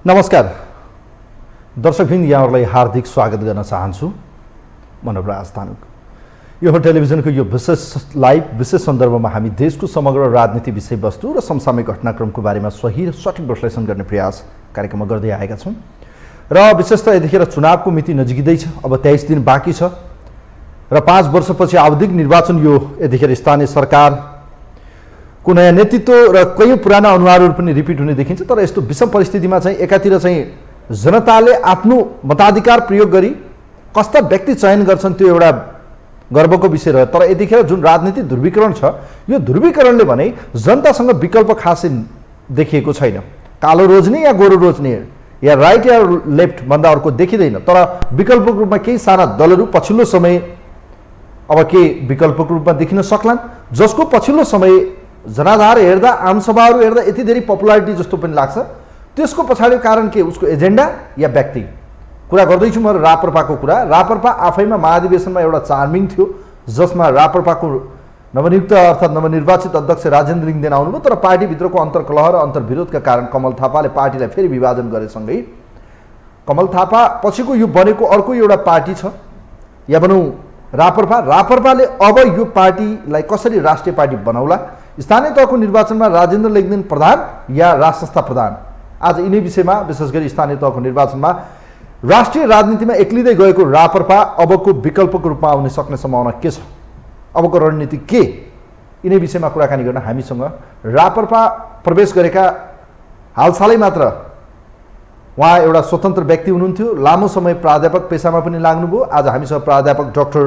नमस्कार दर्शकवृन्द, यहाँहरूलाई हार्दिक स्वागत गर्न चाहन्छु। म नवराज तानुक। यो टेलिभिजनको यो विशेष सन्दर्भमा हामी देशको समग्र राजनीति विषयवस्तु र समसामयिक घटनाक्रमको बारेमा सही र सठिक विश्लेषण गर्ने प्रयास कार्यक्रममा गर्दै आएका छौँ र विशेषतः यतिखेर चुनावको मिति नजिकै छ। अब 23 दिन बाँकी छ र 5 वर्षपछि आवधिक निर्वाचन, यो यतिखेर स्थानीय सरकारको नयाँ नेतृत्व र कयौं पुराना अनुहारहरू पनि रिपिट हुने देखिन्छ। तर यस्तो विषम परिस्थितिमा चाहिँ एकातिर चाहिँ जनताले आफ्नो मताधिकार प्रयोग गरी कस्ता व्यक्ति चयन गर्छन् त्यो एउटा गर्वको विषय रह्यो। तर यतिखेर जुन राजनीतिक ध्रुवीकरण छ, यो ध्रुवीकरणले भने जनतासँग विकल्प खासै देखिएको छैन। कालो रोज्ने या गोरो रोज्ने या राइट या लेफ्ट भन्दा अर्को देखिँदैन। तर विकल्पको रूपमा केही साना दलहरू पछिल्लो समय अब के विकल्पको रूपमा देखिन सक्लान्, जसको पछिल्लो समय जनाधार हेर्दा, आमसभाहरू हेर्दा यति धेरै पपुलारिटी जस्तो पनि लाग्छ। त्यसको पछाडिको कारण के? उसको एजेन्डा या व्यक्ति? कुरा गर्दैछु म राप्रपाको कुरा। राप्रपा आफैमा महाधिवेशनमा एउटा चार्मिङ थियो, जसमा राप्रपाको नवनियुक्त अर्थात् नवनिर्वाचित अध्यक्ष राजेन्द्र लिङ्गदेन आउनुभयो। तर पार्टीभित्रको अन्तर्कलह र अन्तर्विरोधका कारण कमल थापाले पार्टीलाई फेरि विभाजन गरेसँगै कमल थापा पछिको यो बनेको अर्को एउटा पार्टी छ, या भनौँ राप्रपा। राप्रपाले अब यो पार्टीलाई कसरी राष्ट्रिय पार्टी बनाउला? स्थानीय तहको निर्वाचनमा राजेन्द्र लिङ्गदेन प्रधान या राज संस्था प्रधान? आज यिनै विषयमा, विशेष गरी स्थानीय तहको निर्वाचनमा राष्ट्रिय राजनीतिमा एक्लिँदै गएको राप्रपा अबको विकल्पको रूपमा आउन सक्ने सम्भावना के छ? अबको रणनीति के? यिनै विषयमा कुराकानी गर्न हामीसँग राप्रपा प्रवेश गरेका हालसालै मात्र उहाँ एउटा स्वतन्त्र व्यक्ति हुनुहुन्थ्यो, लामो समय प्राध्यापक पेसामा पनि लाग्नुभयो। आज हामीसँग प्राध्यापक डाक्टर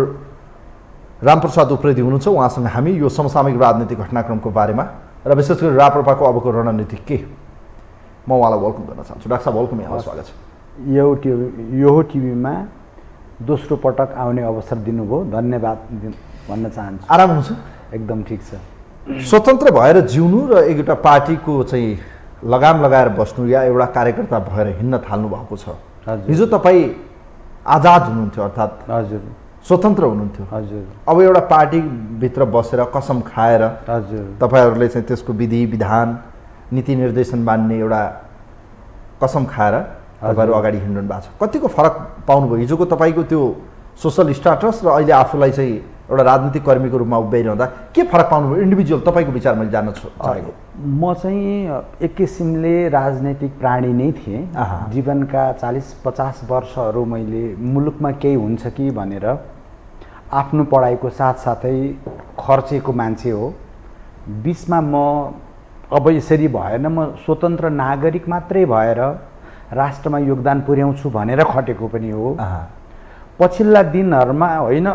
रामप्रसाद उप्रेती हुनुहुन्छ। उहाँसँग हामी यो समसामयिक राजनीतिक घटनाक्रमको बारेमा र विशेष गरी राप्रपाको अबको रणनीति के, म उहाँलाई वेलकम गर्न चाहन्छु। डाक्टर साहब, वेलकम, यहाँलाई स्वागत छ। यो टिभीमा दोस्रो पटक आउने अवसर दिनुभयो, धन्यवाद भन्न चाहन्छु। आराम हुनुहुन्छ? एकदम ठिक छ। स्वतन्त्र भएर जिउनु र एउटा पार्टीको चाहिँ लगाम लगाएर बस्नु या एउटा कार्यकर्ता भएर हिँड्न थाल्नु भएको छ। हिजो तपाईँ आजाद हुनुहुन्थ्यो, अर्थात् हजुर स्वतन्त्र हुनुहुन्थ्यो। हजुर। अब एउटा पार्टीभित्र बसेर कसम खाएर हजुर तपाईँहरूले चाहिँ त्यसको विधि विधान नीति निर्देशन मान्ने एउटा कसम खाएर तपाईँहरू अगाडि हिँड्नु भएको छ। कतिको फरक पाउनुभयो हिजोको तपाईँको त्यो सोसल स्ट्याटस र अहिले आफूलाई चाहिँ एउटा राजनीतिक कर्मीको रूपमा उभ्याइरहँदा के फरक पाउनुभयो? इन्डिभिजुअल तपाईँको विचार मैले जान्न चाहेको। म चाहिँ एक किसिमले राजनैतिक प्राणी नै थिएँ। जीवनका 40-50 वर्षहरू मैले मुलुकमा केही हुन्छ कि भनेर आफ्नो पढाइको साथसाथै खर्चेको मान्छे हो। बिचमा म अब यसरी भएन, म स्वतन्त्र नागरिक मात्रै भएर राष्ट्रमा योगदान पुर्याउँछु भनेर खटेको पनि हो। पछिल्ला दिनहरूमा होइन,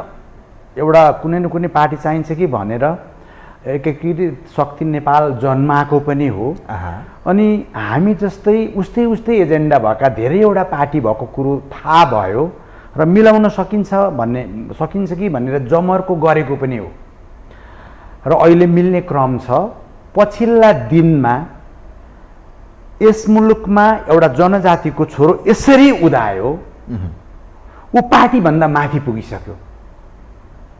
एउटा कुनै न कुनै पार्टी चाहिन्छ कि भनेर एकीकृत शक्ति नेपाल जन्माएको पनि हो। अनि हामी जस्तै उस्तै एजेन्डा भएका धेरैवटा पार्टी भएको कुरो थाहा भयो र मिलाउन सकिन्छ कि भनेर जमर्को गरेको पनि हो र अहिले मिल्ने क्रम छ। पछिल्ला दिनमा यस मुलुकमा एउटा जनजातिको छोरो यसरी उदायो, ऊ पार्टीभन्दा माथि पुगिसक्यो।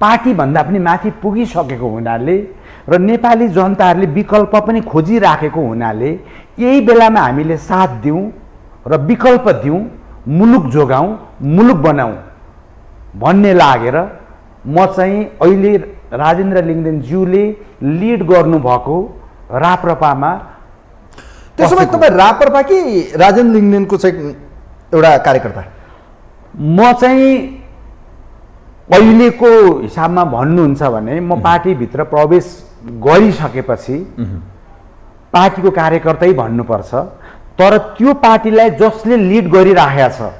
पार्टीभन्दा पनि माथि पुगिसकेको हुनाले र नेपाली जनताहरूले विकल्प पनि खोजिराखेको हुनाले यही बेलामा हामीले साथ दिउँ र विकल्प दिउँ, मुलुक जोगाउँ, मुलुक बनाउँ भन्ने लागेर म चाहिँ अहिले राजेन्द्र लिङ्गदेनज्यूले लिड गर्नुभएको राप्रपामा। त्यसो भए तपाईँ राप्रपा कि राजेन्द्र लिङ्गदेनको चाहिँ एउटा कार्यकर्ता? म चाहिँ अहिलेको हिसाबमा भन्नुहुन्छ भने म पार्टीभित्र प्रवेश गरिसकेपछि पार्टीको कार्यकर्तै भन्नुपर्छ। तर त्यो पार्टीलाई जसले लिड गरिराखेको छ,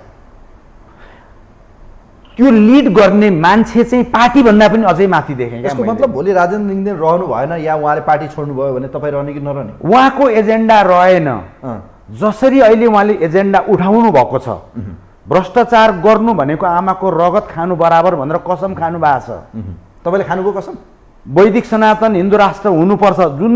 त्यो लिड गर्ने मान्छे चाहिँ पार्टीभन्दा पनि अझै माथि देखेँ। यसको मतलब भोलि राजेन्द्र लिङ्गदेन रहनु भएन या उहाँले पार्टी छोड्नुभयो भने तपाईँ रहने कि नरहने? उहाँको एजेन्डा रहेन। जसरी अहिले उहाँले एजेन्डा उठाउनु भएको छ, भ्रष्टाचार गर्नु भनेको आमाको रगत खानु बराबर भनेर कसम खानु भएको छ। तपाईँले खानुभयो कसम? वैदिक सनातन हिन्दू राष्ट्र हुनुपर्छ, जुन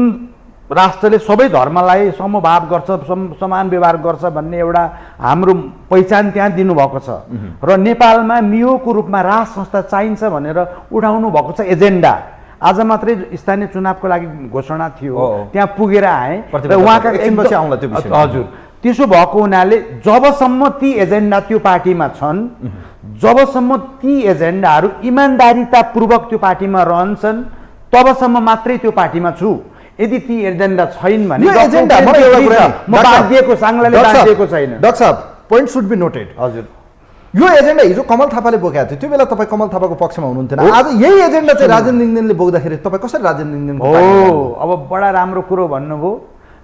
राष्ट्रले सबै धर्मलाई समभाव गर्छ, समान व्यवहार गर्छ भन्ने एउटा हाम्रो पहिचान त्यहाँ दिनुभएको छ। र नेपालमा मियोको रूपमा राज संस्था चाहिन्छ भनेर उठाउनु भएको छ एजेन्डा। आज मात्रै स्थानीय चुनावको लागि घोषणा थियो, त्यहाँ पुगेर आए र उहाँका एकछिनपछि आउँला त्यो विषय। हजुर, त्यसो भएको हुनाले जबसम्म ती एजेन्डा त्यो पार्टीमा छन्, जबसम्म ती एजेन्डाहरू इमान्दारितापूर्वक त्यो पार्टीमा रहन्छन्, तबसम्म मात्रै त्यो पार्टीमा छु। यदि ती एजेन्डा छैन भने म बाँधिएको साङ्लाले बाँधिएको छैन। डाक्टर साहब, पोइन्ट सुड बी नोटेड। हजुर, यो एजेन्डा हिजो कमल थापाले बोकेको थियो, त्यो बेला तपाईँ कमल थापाको पक्षमा हुनुहुन्थेन। आज यही एजेन्डा चाहिँ राजेन्द्र लिङ्गदेनले बोक्दाखेरि तपाईँ कसरी राजेन्द्र लिङ्गदेनको अब बडा राम्रो कुरो भन्नुभयो।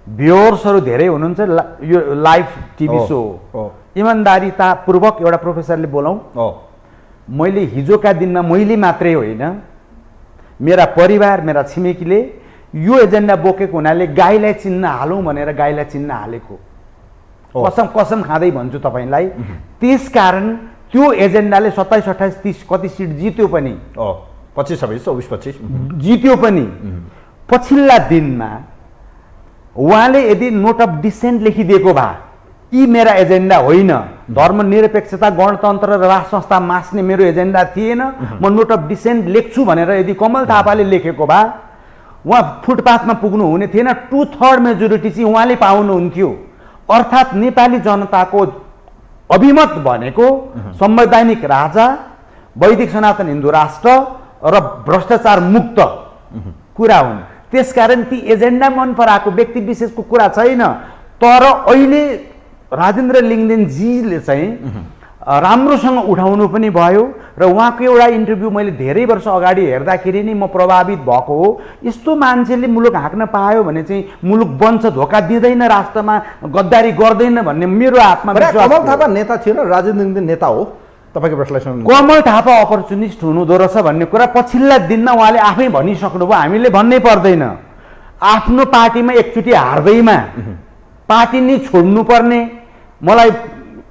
भ्युअर्सहरू धेरै हुनुहुन्छ, यो लाइभ टिभी सो इमान्दारितापूर्वक एउटा प्रोफेसरले बोलाउँ। मैले हिजोका दिनमा मैले मात्रै होइन, मेरा परिवार, मेरा छिमेकीले यो एजेन्डा बोकेको हुनाले गाईलाई चिन्न हालौँ भनेर गाईलाई चिन्न हालेको कसम कसम खाँदै भन्छु तपाईँलाई। त्यसकारण त्यो एजेन्डाले 27, 28, 30 कति सिट जित्यो पनि, 25, 26, 24, 25 जित्यो पनि। पछिल्ला दिनमा उहाँले यदि नोट अफ डिसेन्ट लेखिदिएको भए, यी मेरा एजेन्डा होइन, धर्मनिरपेक्षता, गणतन्त्र र राष्ट्र संस्था मास्ने मेरो एजेन्डा थिएन, म नोट अफ डिसेन्ट लेख्छु भनेर यदि कमल थापाले लेखेको भए उहाँ फुटपाथमा पुग्नु हुने थिएन। 2/3 मेजोरिटी चाहिँ उहाँले पाउनुहुन्थ्यो। अर्थात् नेपाली जनताको अभिमत भनेको संवैधानिक राजा, वैदिक सनातन हिन्दू राष्ट्र र भ्रष्टाचार मुक्त कुरा हुन्। त्यसकारण ती एजेन्डा मन पराएको व्यक्ति विशेषको कुरा छैन। तर अहिले राजेन्द्र लिङ्गदेनजीले चाहिँ राम्रोसँग उठाउनु पनि भयो र उहाँको एउटा इन्टरभ्यू मैले धेरै वर्ष अगाडि हेर्दाखेरि नै म प्रभावित भएको हो। यस्तो मान्छेले मुलुक हाँक्न पायो भने चाहिँ मुलुक बन्छ, धोका दिँदैन, राष्ट्रमा गद्दारी गर्दैन भन्ने मेरो हातमा विश्वास। कमल थापा नेता थिएन, राजेन्द्र लिङ्गदेन नेता हो, तपाईँको विश्लेषण? कमल थापा अपर्चुनिस्ट हुनुहुँदो रहेछ भन्ने कुरा पछिल्ला दिनमा उहाँले आफै भनिसक्नुभयो, हामीले भन्नै पर्दैन। आफ्नो पार्टीमा एकचोटि हार्दैमा पार्टी नै छोड्नुपर्ने, मलाई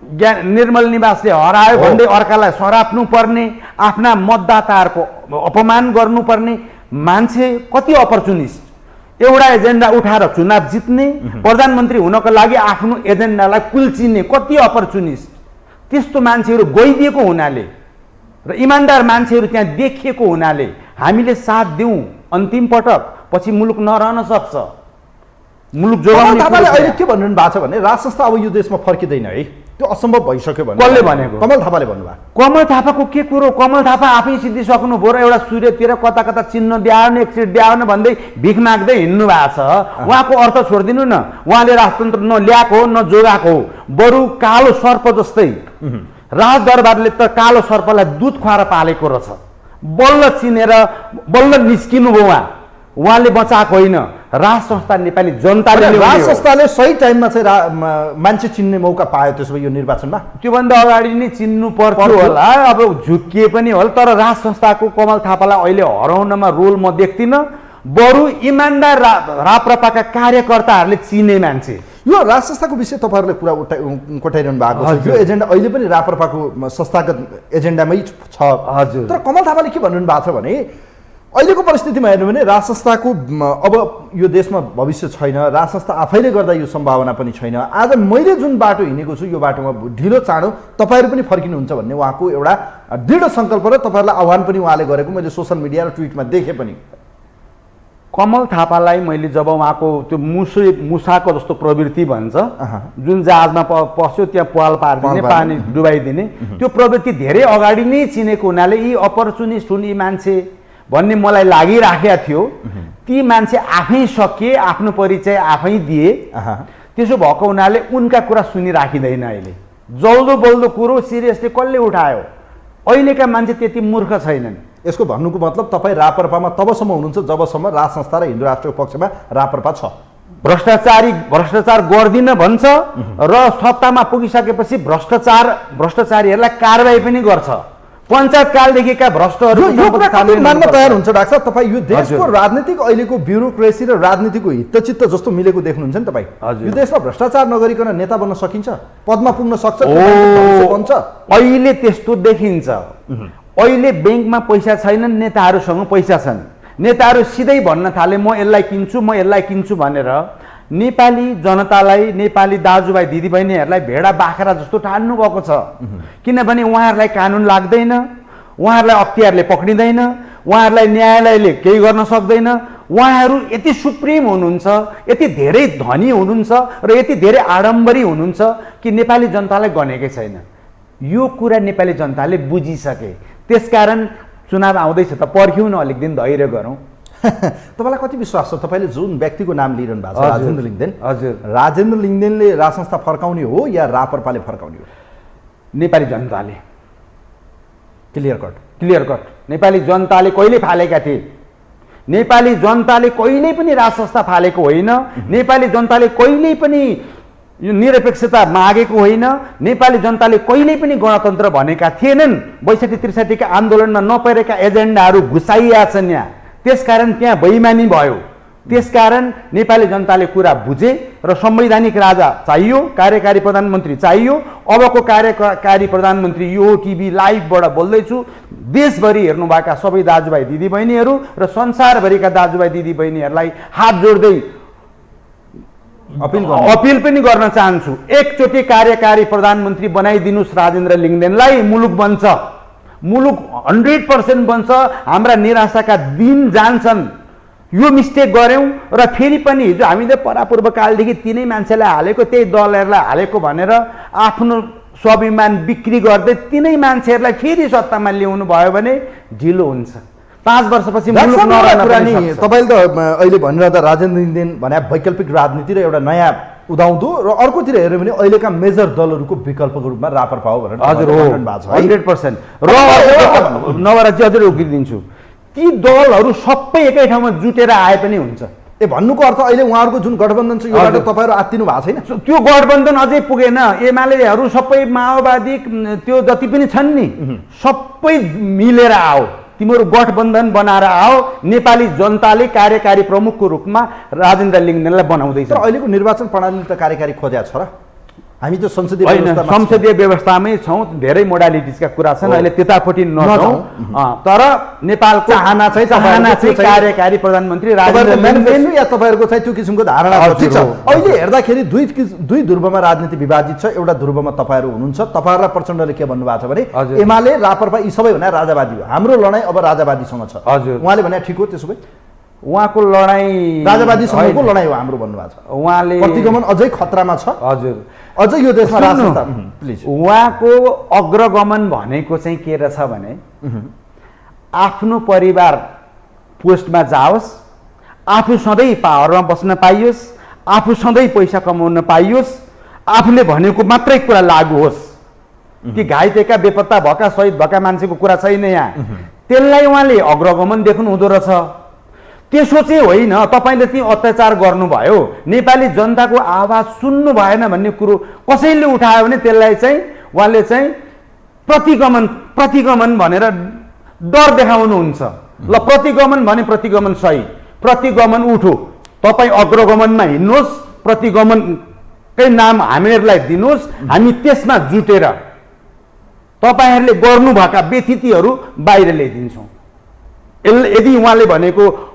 निर्मल निवासले हरायो भन्दै अर्कालाई सराप्नु पर्ने, आफ्ना मतदाताहरूको अपमान गर्नुपर्ने मान्छे कति अपर्चुनिस्ट। एउटा एजेन्डा उठाएर चुनाव जित्ने, प्रधानमन्त्री हुनको लागि आफ्नो एजेन्डालाई कुल्चिने कति अपर्चुनिस्ट। त्यस्तो मान्छेहरू गइदिएको हुनाले र इमान्दार मान्छेहरू त्यहाँ देखिएको हुनाले हामीले साथ दिउँ। अन्तिम पटक पछि मुलुक नरहन सक्छ। मुलुक जोगाउने थापाले अहिले के भन्नु भएको छ भने राज संस्था अब यो देशमा फर्किँदैन है, त्यो असम्भव भइसक्यो भने कसले भनेको? कमल थापाले भन्नुभयो। कमल थापाको के कुरो? कमल थापा आफै सिद्धिसक्नु भयो र एउटा सूर्यतिर कता कता चिन्ह द्याउन, एक सिट द्याउन भन्दै भिख माग्दै हिँड्नु भएको छ। उहाँको अर्थ छोडिदिनु न, उहाँले राजतन्त्र न ल्याएको हो न जोगाएको हो। बरु कालो सर्प जस्तै राजदरबारले त कालो सर्पलाई दुध खुवाएर पालेको रहेछ। बल्ल चिनेर बल्ल निस्किनु भयो उहाँले बचाएको होइन, राज संस्था नेपाली जनताले। राज संस्थाले सही टाइममा चाहिँ मान्छे चिन्ने मौका पायो त्यसो भए यो निर्वाचनमा? त्योभन्दा अगाडि नै चिन्नु पर्थ्यो होला, अब झुक्किए पनि होला। तर राज संस्थाको कमल थापालाई अहिले हराउनमा रोल म देख्दिनँ। बरु इमान्दार राप्रपाका कार्यकर्ताहरूले चिने मान्छे। यो राज संस्थाको विषय तपाईँहरूले कुरा कोटाइरहनु भएको छ। यो एजेन्डा अहिले पनि राप्रपाको संस्थागत एजेन्डामै छ। हजुर। तर कमल थापाले के भन्नु भएको छ भने अहिलेको परिस्थितिमा हेर्नु भने राज संस्थाको अब यो देशमा भविष्य छैन, राज संस्था आफैले गर्दा यो सम्भावना पनि छैन। आज मैले जुन बाटो हिँडेको छु यो बाटोमा ढिलो चाँडो तपाईँहरू पनि फर्किनुहुन्छ भन्ने उहाँको एउटा दृढ सङ्कल्प र तपाईँहरूलाई आह्वान पनि उहाँले गरेको मैले सोसल मिडिया र ट्विटमा देखेँ पनि। कमल थापालाई मैले जब उहाँको त्यो मुसाको जस्तो प्रवृत्ति भन्छ, जुन जहाजमा पस्यो त्यहाँ पाल पारिदिने, पानी डुबाइदिने, त्यो प्रवृत्ति धेरै अगाडि नै चिनेको हुनाले यी अपर्चुनिस्ट हुने मान्छे भन्ने मलाई लागिराखेको थियो। ती मान्छे आफै सकिए, आफ्नो परिचय आफै दिए। त्यसो भएको हुनाले उनका कुरा सुनिराखिँदैन। अहिले जल्दो बल्दो कुरो सिरियसली कसले उठायो? अहिलेका मान्छे त्यति मूर्ख छैनन्। यसको भन्नुको मतलब तपाईँ राप्रपामा तबसम्म हुनुहुन्छ जबसम्म राज संस्था र हिन्दू राष्ट्रको पक्षमा राप्रपा छ। भ्रष्टाचार गर्दिन भन्छ र सत्तामा पुगिसकेपछि भ्रष्टाचारीहरूलाई कारबाही पनि गर्छ। पञ्चायत कालदेखिका भ्रष्टहरू यो कुरा कति मान्न तयार हुन्छ डाक्टर साहब? तपाईँ यो देशको राजनीतिक अहिलेको ब्युरोक्रेसी र राजनीतिको हितचित्त जस्तो मिलेको देख्नुहुन्छ नि तपाईँ? यो देशमा भ्रष्टाचार नगरिकन नेता बन्न सकिन्छ, पदमा पुग्न सक्छ, बन्छ? अहिले त्यस्तो देखिन्छ। अहिले ब्याङ्कमा पैसा छैनन्, नेताहरूसँग पैसा छन्। नेताहरू सिधै भन्न थाले म यसलाई किन्छु, म यसलाई किन्छु भनेर नेपाली जनतालाई, नेपाली दाजुभाइ दिदीबहिनीहरूलाई भेडा बाख्रा जस्तो ठान्नु भएको छ। किनभने उहाँहरूलाई कानुन लाग्दैन, उहाँहरूलाई अख्तियारले पक्रिँदैन, उहाँहरूलाई न्यायालयले केही गर्न सक्दैन, उहाँहरू यति सुप्रिम हुनुहुन्छ, यति धेरै धनी हुनुहुन्छ र यति धेरै आडम्बरी हुनुहुन्छ कि नेपाली जनतालाई गनेकै छैन। यो कुरा नेपाली जनताले बुझिसके। त्यसकारण चुनाव आउँदैछ त पर्ख्यौँ न, अलिक दिन धैर्य गरौँ। तपाईँलाई कति विश्वास छ? तपाईँले जुन व्यक्तिको नाम लिइरहनु भएको छ, राजेन्द्र लिङ्गदेन, हजुर, राजेन्द्र लिङ्गदेनले राज संस्था फर्काउने हो या रापरपाले फर्काउने हो? नेपाली जनताले। Clear cut. Clear cut. Nepali जनताले कहिले फालेका थिए? नेपाली जनताले कहिल्यै पनि राज संस्था फालेको होइन। नेपाली जनताले कहिल्यै पनि यो निरपेक्षता मागेको होइन। नेपाली जनताले कहिल्यै पनि गणतन्त्र भनेका थिएनन्। 62-63 का आन्दोलनमा नपरेका एजेन्डाहरू घुसाइया छन् यहाँ। त्यसकारण त्यहाँ बेइमानी भयो। त्यसकारण नेपाली जनताले कुरा बुझे र संवैधानिक राजा चाहियो, कार्यकारी प्रधानमन्त्री चाहियो। अबको कार्यकारी प्रधानमन्त्री यो टिभी लाइभबाट बोल्दैछु, देशभरि हेर्नुभएका सबै दाजुभाइ दिदीबहिनीहरू र संसारभरिका दाजुभाइ दिदीबहिनीहरूलाई हात जोड्दै अपिल पनि गर्न चाहन्छु, एकचोटि कार्यकारी प्रधानमन्त्री बनाइदिनुस् राजेन्द्र लिङ्गदेनलाई। मुलुक बन्छ, मुलुक 100% बन्छ। हाम्रा निराशाका दिन जान्छन्। यो मिस्टेक गऱ्यौँ र फेरि पनि हिजो हामीले परापूर्व कालदेखि तिनै मान्छेलाई हालेको, त्यही दलहरूलाई हालेको भनेर आफ्नो स्वाभिमान बिक्री गर्दै तिनै मान्छेहरूलाई फेरि सत्तामा ल्याउनु भयो भने ढिलो हुन्छ। 5 वर्षपछि मुलुक नरहन पनि सक्छ। तपाईँले त अहिले भनिरहँदा राजेन्द्र लिङ्गदेन भने वैकल्पिक राजनीति र एउटा नयाँ उदाउँदो र अर्कोतिर हेऱ्यो भने अहिलेका मेजर दलहरूको विकल्पको रूपमा रापरपा हो भनेर हजुर हो 100%। र नवराजी अझै उक्लिदिन्छु, ती दलहरू सबै एकै ठाउँमा जुटेर आए पनि हुन्छ। भन्नुको अर्थ अहिले उहाँहरूको जुन गठबन्धन छ योबाट तपाईँहरू आत्तिनु भएको छैन? त्यो गठबन्धन अझै पुगेन। एमालेहरू सबै माओवादी त्यो जति पनि छन् नि सबै मिलेर आओ, तिमीहरू गठबन्धन बनाएर आओ। नेपाली जनताले कार्यकारी प्रमुखको रूपमा राजेन्द्र लिङ्गदेनलाई बनाउँदैछ। तर अहिलेको निर्वाचन प्रणालीले त कार्यकारी खोज्या छ र? हामी त संसदीय व्यवस्थामै छौँ। धेरै मोडालिटिजका कुरा छन्, अहिले त्यतापट्टि नजाउँ। तर नेपालको चाहना चाहिँ कार्यकारी प्रधानमन्त्री राजेन्द्र लिङ्गदेन या तपाईँहरूको चाहिँ त्यो किसिमको धारणा ठिक छ। अहिले हेर्दाखेरि दुई ध्रुवमा राजनीति विभाजित छ। एउटा ध्रुवमा तपाईँहरू हुनुहुन्छ। तपाईँहरूलाई प्रचण्डले के भन्नुभएको छ भने एमाले रापरपा यी सबै भने राजावादी हो, हाम्रो लडाइँ अब राजावादीसँग छ। हजुर, उहाँले भने ठिक हो। त्यसो भए उहाँको लडाइँ राजावादीसँगको लडाइँ हो हाम्रो भन्नुभएको छ। उहाँले प्रतिगमन अझै खतरामा छ। हजुर, अझै यो देशमा राजनीति प्लिज। उहाँको अग्रगमन भनेको चाहिँ के रहेछ भने आफ्नो परिवार पोस्टमा जाओस्, आफू सधैँ पावरमा बस्न पाइयोस्, आफू सधैँ पैसा कमाउन पाइयोस्, आफूले भनेको मात्रै कुरा लागू होस्। कि घाइतेका बेपत्ता भएका शहीद भएका मान्छेको कुरा छैन यहाँ। त्यसलाई उहाँले अग्रगमन देख्नु हुँदो रहेछ। त्यसो चाहिँ होइन, तपाईँले चाहिँ अत्याचार गर्नुभयो, नेपाली जनताको आवाज सुन्नु भएन भन्ने कुरो कसैले उठायो भने त्यसलाई चाहिँ उहाँले चाहिँ प्रतिगमन भनेर डर देखाउनुहुन्छ। ल प्रतिगमन भने प्रतिगमन सही, प्रतिगमन उठो, तपाईँ अग्रगमनमा हिँड्नुहोस्, प्रतिगमनकै नाम हामीहरूलाई दिनुहोस्, हामी त्यसमा जुटेर तपाईँहरूले गर्नुभएका व्यथितिहरू बाहिर ल्याइदिन्छौँ। यदि उहाँले भनेको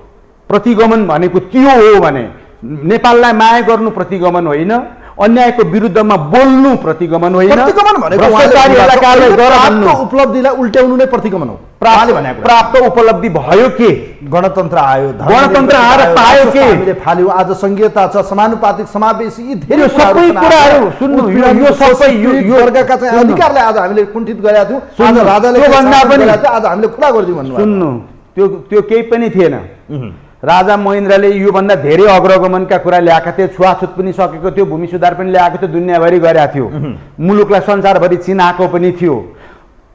प्रतिगमन भनेको त्यो हो भने नेपाललाई माया गर्नु प्रतिगमन होइन, अन्यायको विरुद्धमा बोल्नु प्रतिगमन होइन। उपलब्धिलाई उल्ट्याउनु नै प्रतिगमन हो। प्राप्त उपलब्धि भयो के? गणतन्त्र आयो, गणतन्त्र आएर पायो के? हामीले फाल्यो। आज संघीयता छ, समानुपातिक समावेशी, यी धेरै सबै कुराहरू सुन्नु, यो सबै यो वर्गका चाहिँ अधिकारलाई आज हामीले कुण्ठित गरेका थियौँ। आज राजाले भन्दा पनि आज हामीले खुला गरिदिउँ भन्नु। सुन्नु, त्यो केही पनि थिएन। राजा महेन्द्रले योभन्दा धेरै अग्रगमनका कुरा ल्याएका थिए। छुवाछुत पनि सकेको थियो, भूमि सुधार पनि ल्याएको थियो, दुनियाँभरि गरेका थियो, मुलुकलाई संसारभरि चिनाएको पनि थियो।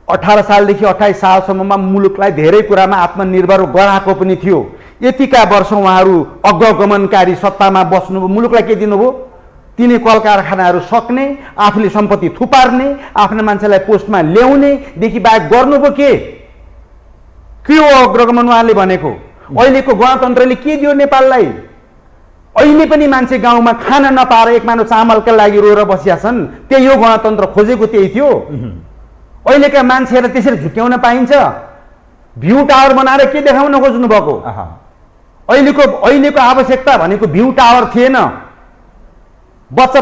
18 सालदेखि 28 सालसम्ममा मुलुकलाई धेरै कुरामा आत्मनिर्भर गराएको पनि थियो। यतिका वर्ष उहाँहरू अग्रगमनकारी सत्तामा बस्नुभयो, मुलुकलाई के दिनुभयो? तिनै कल कारखानाहरू सक्ने, आफूले सम्पत्ति थुपार्ने, आफ्ना मान्छेलाई पोस्टमा ल्याउनेदेखि बाहेक गर्नुभयो के हो अग्रगमन उहाँले भनेको? अहिलेको गणतन्त्रले के दियो नेपाललाई? अहिले पनि मान्छे गाउँमा खाना नपाएर एक मानो चामलका लागि रोएर बसिया छन्। त्यही हो गणतन्त्र खोजेको, त्यही थियो। अहिलेका मान्छेहरूलाई त्यसरी झुक्याउन पाइन्छ? भ्यू टावर बनाएर के देखाउन खोज्नु भएको? अहिलेको आवश्यकता भनेको भ्यू टावर थिएन। बच्चा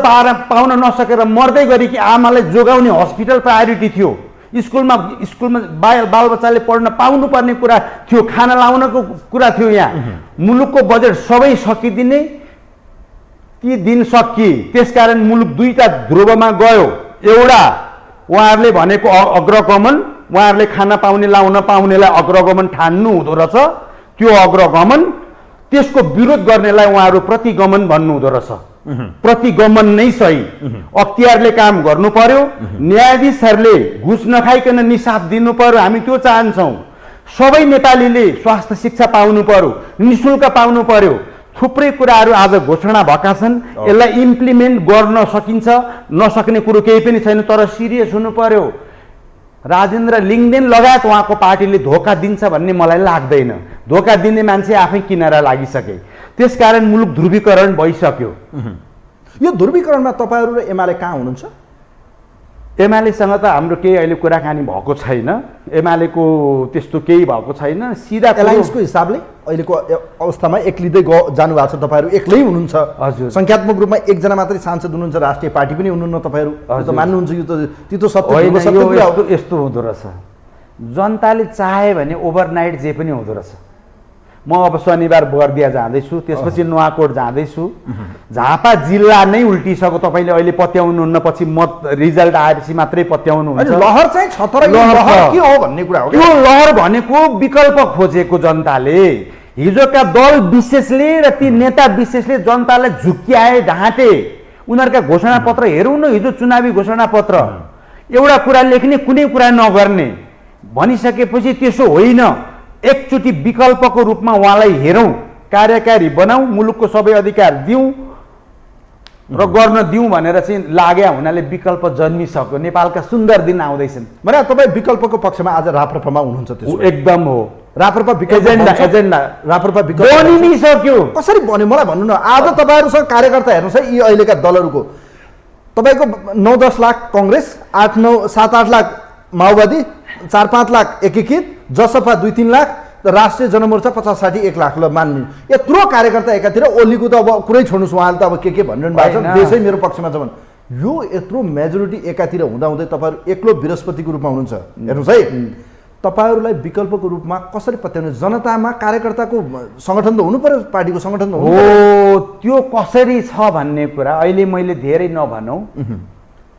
पाउन नसकेर मर्दै गरी कि आमालाई जोगाउने हस्पिटल प्रायोरिटी थियो। स्कुलमा बालबच्चाले पढ्न पाउनुपर्ने कुरा थियो, खाना लाउनको कुरा थियो। यहाँ मुलुकको बजेट सबै सकिदिने ती दिन सकिए। त्यसकारण मुलुक दुईटा ध्रुवमा गयो। एउटा उहाँहरूले भनेको अग्रगमन, उहाँहरूले खाना पाउने लाउन पाउनेलाई अग्रगमन ठान्नु हुँदो रहेछ, त्यो अग्रगमन। त्यसको विरोध गर्नेलाई उहाँहरू प्रतिगमन भन्नु हुँदो रहेछ। प्रतिगमन नै सही। अख्तियारले काम गर्नु पर्यो, न्यायाधीशहरूले घुस नखाइकन निसाफ दिनु पर्यो। हामी त्यो चाहन्छौँ। सबै नेपालीले स्वास्थ्य शिक्षा पाउनु पर्यो, निशुल्क पाउनु पर्यो। थुप्रै कुराहरू आज घोषणा भएका छन्, यसलाई इम्प्लिमेन्ट गर्न सकिन्छ, नसक्ने कुरो केही पनि छैन, तर सिरियस हुनु पर्यो। राजेन्द्र लिङ्गदेन लगायत उहाँको पार्टीले धोका दिन्छ भन्ने मलाई लाग्दैन। धोका दिने मान्छे आफै किनारा लागिसके। त्यसकारण मुलुक ध्रुवीकरण भइसक्यो। यो ध्रुवीकरणमा तपाईँहरू र एमाले कहाँ हुनुहुन्छ? एमालेसँग त हाम्रो केही अहिले कुराकानी भएको छैन। एमालेको त्यस्तो केही भएको छैन। सिधा एलायन्सको हिसाबले अहिलेको अवस्थामा एक्लिँदै जानुभएको छ। तपाईँहरू एक्लै हुनुहुन्छ। हजुर, सङ्ख्यात्मक रूपमा एकजना मात्रै सांसद हुनुहुन्छ, राष्ट्रिय पार्टी पनि हुनुहुन्न तपाईँहरू। यो त मान्नुहुन्छ? यो त त्यो सत्य होइन। यस्तो हुँदो रहेछ, जनताले चाहे भने ओभरनाइट जे पनि हुँदो रहेछ। म अब शनिबार बर्दिया जाँदैछु, त्यसपछि नुवाकोट जाँदैछु। झापा जिल्ला नै उल्टिसक्यो। तपाईँले अहिले पत्याउनुहुन्न, पछि मत रिजल्ट आएपछि मात्रै पत्याउनुहुन्छ। लहर चाहिँ छ, तर लहर के हो भन्ने कुरा हो। त्यो लहर भनेको विकल्प खोजेको जनताले। हिजोका दल विशेषले र ती नेता विशेषले जनतालाई झुक्क्याए, ढाँटे। उनीहरूका घोषणापत्र हेरौँ न, हिजो चुनावी घोषणापत्र। एउटा कुरा लेख्ने, कुनै कुरा नगर्ने भनिसकेपछि त्यसो होइन। एकचोटि विकल्पको रूपमा उहाँलाई हेरौँ, कार्यकारी बनाऊ, मुलुकको सबै अधिकार दिउँ र गर्न दिउँ भनेर चाहिँ लाग्या हुनाले विकल्प जन्मिसक्यो। नेपालका सुन्दर दिन आउँदैछन्। भने तपाईँ विकल्पको पक्षमा आज राप्रपामा हुनुहुन्छ? त्यसो एकदम हो। राप्रपा एजेन्डा राप्रपा विकल्प बनिसक्यो। कसरी बन्यो मलाई भन्नु न। आज तपाईँहरूसँग कार्यकर्ता हेर्नुहोस् है, यी अहिलेका दलहरूको। तपाईँको 9-10 लाख कङ्ग्रेस, 7-8 लाख माओवादी, 4-5 लाख एकीकृत, जसपा 2-3 लाख, राष्ट्रिय जनमोर्चा 50-60-1 लाख। ल मान्नु, यत्रो कार्यकर्ता एकातिर। ओलीको त अब कुरै छोड्नुहोस्, उहाँले त अब के भनिरहनु भएको छ, देशै मेरो पक्षमा छ भने। यो यत्रो मेजोरिटी एकातिर हुँदाहुँदै तपाईँहरू एक्लो बृहस्पतिको रूपमा हुनुहुन्छ। हेर्नुहोस् है, तपाईँहरूलाई विकल्पको रूपमा कसरी पत्याउने? जनतामा कार्यकर्ताको सङ्गठन त हुनु पर्यो, पार्टीको सङ्गठन त हुनु पर्यो। त्यो कसरी छ भन्ने कुरा अहिले मैले धेरै नभनौँ।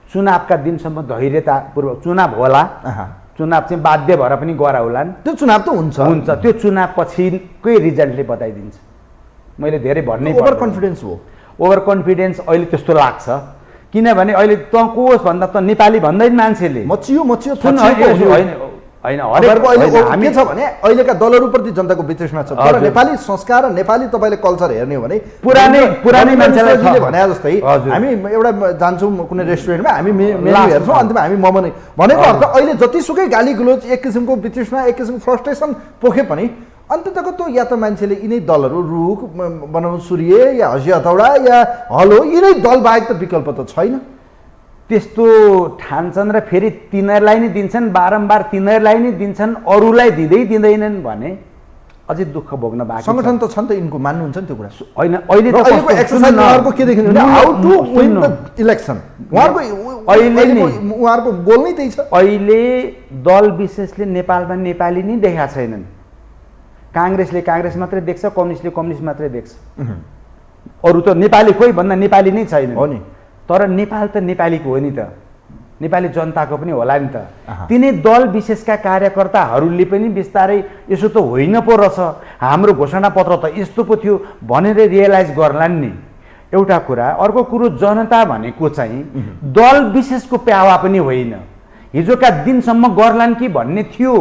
चुनावका दिनसम्म धैर्यतापूर्वक चुनाव होला। चुनाव चाहिँ बाध्य भएर पनि गराउलान्। त्यो चुनाव त हुन्छ। त्यो चुनाव पछिकै रिजल्टले बताइदिन्छ। मैले धेरै भन्नै ओभर कन्फिडेन्स हो। ओभर कन्फिडेन्स अहिले त्यस्तो लाग्छ। किनभने अहिले त को होस् भन्दा त नेपाली भन्दैन मान्छेले। मचियो होइन, के छ भने अहिलेका दलहरूप्रति जनताको वितृष्णा छ। तर नेपाली संस्कार र नेपाली तपाईँले कल्चर हेर्ने हो भने पुरानै मान्छेले भने जस्तै हामी एउटा जान्छौँ कुनै रेस्टुरेन्टमा, हामी मेनु हेर्छौँ, अन्तिममा हामी मोमो नै भनेको अर्थ। अहिले जतिसुकै गाली गुलोच, एक किसिमको वितृष्णा, एक किसिमको फ्रस्ट्रेसन पोखे पनि अन्ततको त्यो या त मान्छेले यिनै दलहरू, रुख बनाउनु, सूर्य या हँसी हथौडा या हलो, यिनै दल बाहेक त विकल्प त छैन। त्यस्तो ठान्छन् र फेरि तिनीहरूलाई नै दिन्छन्, बारम्बार तिनीहरूलाई नै दिन्छन्, अरूलाई दिँदैनन् भने अझै दुःख भोग्न बाँकी छ। सङ्गठन त छ नि त यिनको, मान्नुहुन्छ नि त्यो कुरा? होइन, अहिले त अहिलेको एक्सरसाइज उहाँहरूको के देखिन्छ भने how to win the election. उहाँहरूको गोल नै त्यही छ। अहिले दल विशेषले नेपालमा नेपाली नै देखाएको छैनन्। काङ्ग्रेसले काङ्ग्रेस मात्रै देख्छ, कम्युनिस्टले कम्युनिस्ट मात्रै देख्छ। अरू त नेपाली खोइ भन्दा नेपाली नै छैन हो नि। तर नेपाल त नेपालीको हो नि त, नेपाली जनताको पनि होला नि त। तिनै दल विशेषका कार्यकर्ताहरूले पनि बिस्तारै यसो त होइन पो रहेछ, हाम्रो घोषणापत्र त यस्तो पो थियो भनेर रियलाइज गर्लान् नि। एउटा कुरा। अर्को कुरो, जनता भनेको चाहिँ दल विशेषको प्यावा पनि होइन। हिजोका दिनसम्म गर्लान् कि भन्ने थियो,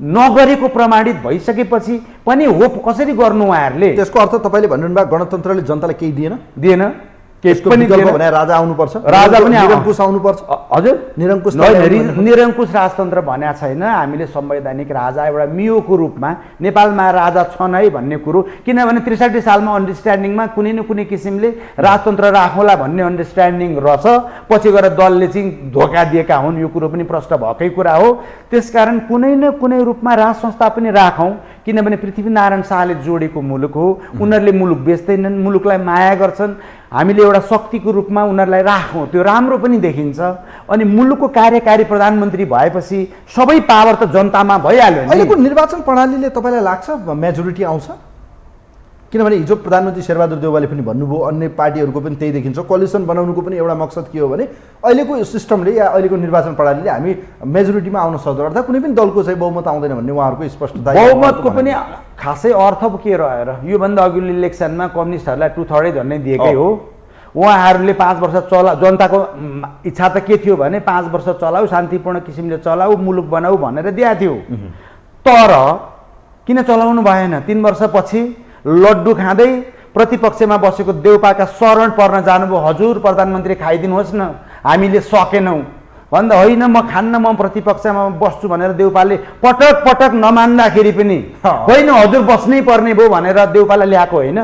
नगरेको प्रमाणित भइसकेपछि पनि हो कसरी गर्नु उहाँहरूले? त्यसको अर्थ तपाईँले भन्नु भयो गणतन्त्रले जनतालाई केही दिएन। केही पनि भने राजा आउनुपर्छ, राजा पनि निरङ्कुश आउनुपर्छ। हजुर, निरङ्कुश राजतन्त्र भनेको छैन हामीले। संवैधानिक राजा एउटा मियोको रूपमा नेपालमा राजा छन् है भन्ने कुरो। किनभने 63 सालमा अन्डरस्ट्यान्डिङमा कुनै न कुनै किसिमले राजतन्त्र राखौँला भन्ने अन्डरस्ट्यान्डिङ रहेछ। पछि गएर दलले चाहिँ धोका दिएका हुन्, यो कुरो पनि प्रश्न भएकै कुरा हो। त्यसकारण कुनै न कुनै रूपमा राज संस्था पनि राखौँ। किनभने पृथ्वीनारायण शाहले जोडेको मुलुक हो। उनीहरूले मुलुक बेच्दैनन्, मुलुकलाई माया गर्छन्। हामीले एउटा शक्तिको रूपमा उनीहरूलाई राखौँ, त्यो राम्रो पनि देखिन्छ। अनि मुलुकको कार्यकारी प्रधानमन्त्री भएपछि सबै पावर त जनतामा भइहाल्यो नि। अहिलेको निर्वाचन प्रणालीले तपाईँलाई लाग्छ मेजोरिटी आउँछ? किनभने हिजो प्रधानमन्त्री शेरबहादुर देउवाले पनि भन्नुभयो, अन्य पार्टीहरूको पनि त्यही देखिन्छ, कोलिसन बनाउनुको पनि एउटा मकसद के हो भने अहिलेको सिस्टमले या अहिलेको निर्वाचन प्रणालीले हामी मेजोरिटीमा आउन सक्दैन, अर्थात् कुनै पनि दलको चाहिँ बहुमत आउँदैन भन्ने उहाँहरूको स्पष्टता। बहुमतको पनि खासै अर्थ के रह्यो र? योभन्दा अघिल्लो इलेक्सनमा कम्युनिस्टहरूलाई 2/3 झन्डै दिएकै हो। उहाँहरूले 5 वर्ष जनताको इच्छा त के थियो भने 5 वर्ष चलाऊ, शान्तिपूर्ण किसिमले चलाऊ, मुलुक बनाऊ भनेर दिएको थियो। तर किन चलाउनु भएन? 3 वर्षपछि लड्डु खाँदै प्रतिपक्षमा बसेको देउपाका शरण पर्न जानुभयो। हजुर प्रधानमन्त्री खाइदिनुहोस् न, हामीले सकेनौँ भन्दा होइन म खान्न, म प्रतिपक्षमा बस्छु भनेर देउपाले पटक पटक नमान्दाखेरि पनि होइन हजुर बस्नै पर्ने भयो भनेर देउपालाई ल्याएको होइन।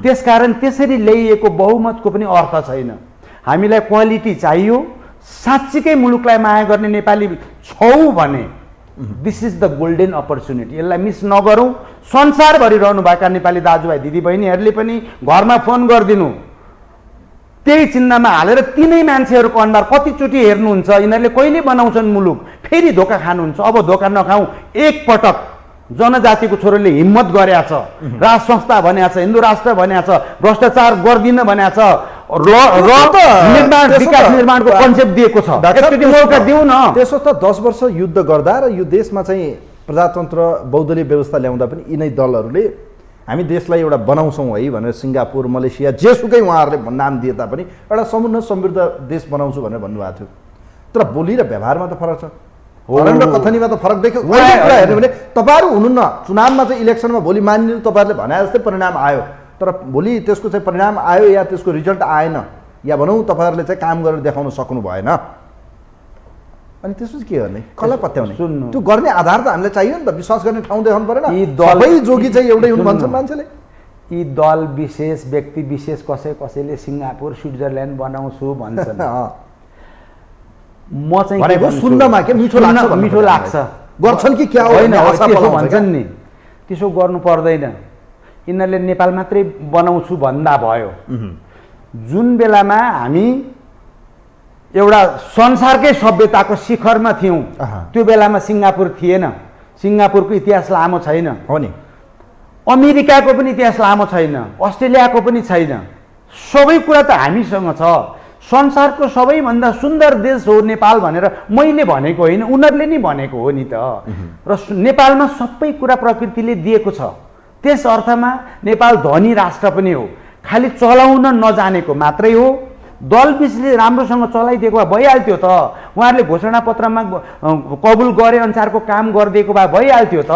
त्यसकारण त्यसरी ल्याइएको बहुमतको पनि अर्थ छैन। हामीलाई क्वालिटी चाहियो। साँच्चीकै मुलुकलाई माया गर्ने नेपाली छौँ भने this is the golden opportunity. यसलाई मिस नगरौँ। संसारभरि रहनुभएका नेपाली दाजुभाइ दिदीबहिनीहरूले पनि घरमा फोन गरिदिनु, त्यही चिन्हमा हालेर तिनै मान्छेहरूको अनुहार कतिचोटि हेर्नुहुन्छ, यिनीहरूले कहिले बनाउँछन् मुलुक, फेरि धोका खानुहुन्छ। अब धोका नखाउँ। एकपटक जनजातिको छोरोले हिम्मत गरेका छ, राज संस्था भनेको छ, हिन्दू राष्ट्र भनेको छ, भ्रष्टाचार गर्दिन भनेको छ, विकास निर्माणको कन्सेप्ट दिएको छ। एकचोटि मौका दिउँ न। त्यसो त 10 वर्ष युद्ध गर्दा र यो देशमा चाहिँ प्रजातन्त्र बहुदलीय व्यवस्था ल्याउँदा पनि यिनै दलहरूले हामी देशलाई एउटा बनाउँछौँ है भनेर सिङ्गापुर, मलेसिया जेसुकै उहाँहरूले नाम दिए तापनि एउटा समुन्न समृद्ध देश बनाउँछु भनेर भन्नुभएको थियो। तर बोली र व्यवहारमा त फरक छ, धोरण र कथनीमा त फरक देख्यो। कुरा हेर्नु भने तपाईँहरू हुनुहुन्न चुनावमा चाहिँ इलेक्सनमा भोलि मानिलिनु तपाईँहरूले भने जस्तै परिणाम आयो, तर भोलि त्यसको चाहिँ परिणाम आयो या त्यसको रिजल्ट आएन, या भनौँ तपाईँहरूले चाहिँ काम गरेर देखाउन सक्नु भएन, अनि त्यसपछि के गर्ने, कसलाई पत्याउने? त्यो गर्ने आधार त हामीलाई चाहियो नि त, विश्वास गर्ने ठाउँ देखाउनु परेन। सबै जोगी चाहिँ एउटै हुनु भन्छन् मान्छेले। यी दल विशेष, व्यक्ति विशेष कसैले सिङ्गापुर, स्विट्जरल्यान्ड बनाउँछु भन्छन्। म चाहिँ सुन्नमा के मिठो लाग्छ गर्छन् कि क्या होइन भन्छन् नि, त्यसो गर्नु पर्दैन। यिनीहरूले नेपाल मात्रै बनाउँछु भन्दा भयो। जुन बेलामा हामी एउटा संसारकै सभ्यताको शिखरमा थियौँ त्यो बेलामा सिङ्गापुर थिएन। सिङ्गापुरको इतिहास लामो छैन, हो नि। अमेरिकाको पनि इतिहास लामो छैन, अस्ट्रेलियाको पनि छैन। सबै कुरा त हामीसँग छ। संसारको सबैभन्दा सुन्दर देश हो नेपाल भनेर मैले भनेको होइन, उनीहरूले नै भनेको हो नि त। र नेपालमा सबै कुरा प्रकृतिले दिएको छ। त्यस अर्थमा नेपाल धनी राष्ट्र पनि हो, खालि चलाउन नजानेको मात्रै हो। दल बिचले राम्रोसँग चलाइदिएको भए भइहाल्थ्यो त। उहाँहरूले घोषणापत्रमा कबुल गरे अनुसारको काम गरिदिएको भए भइहाल्थ्यो त।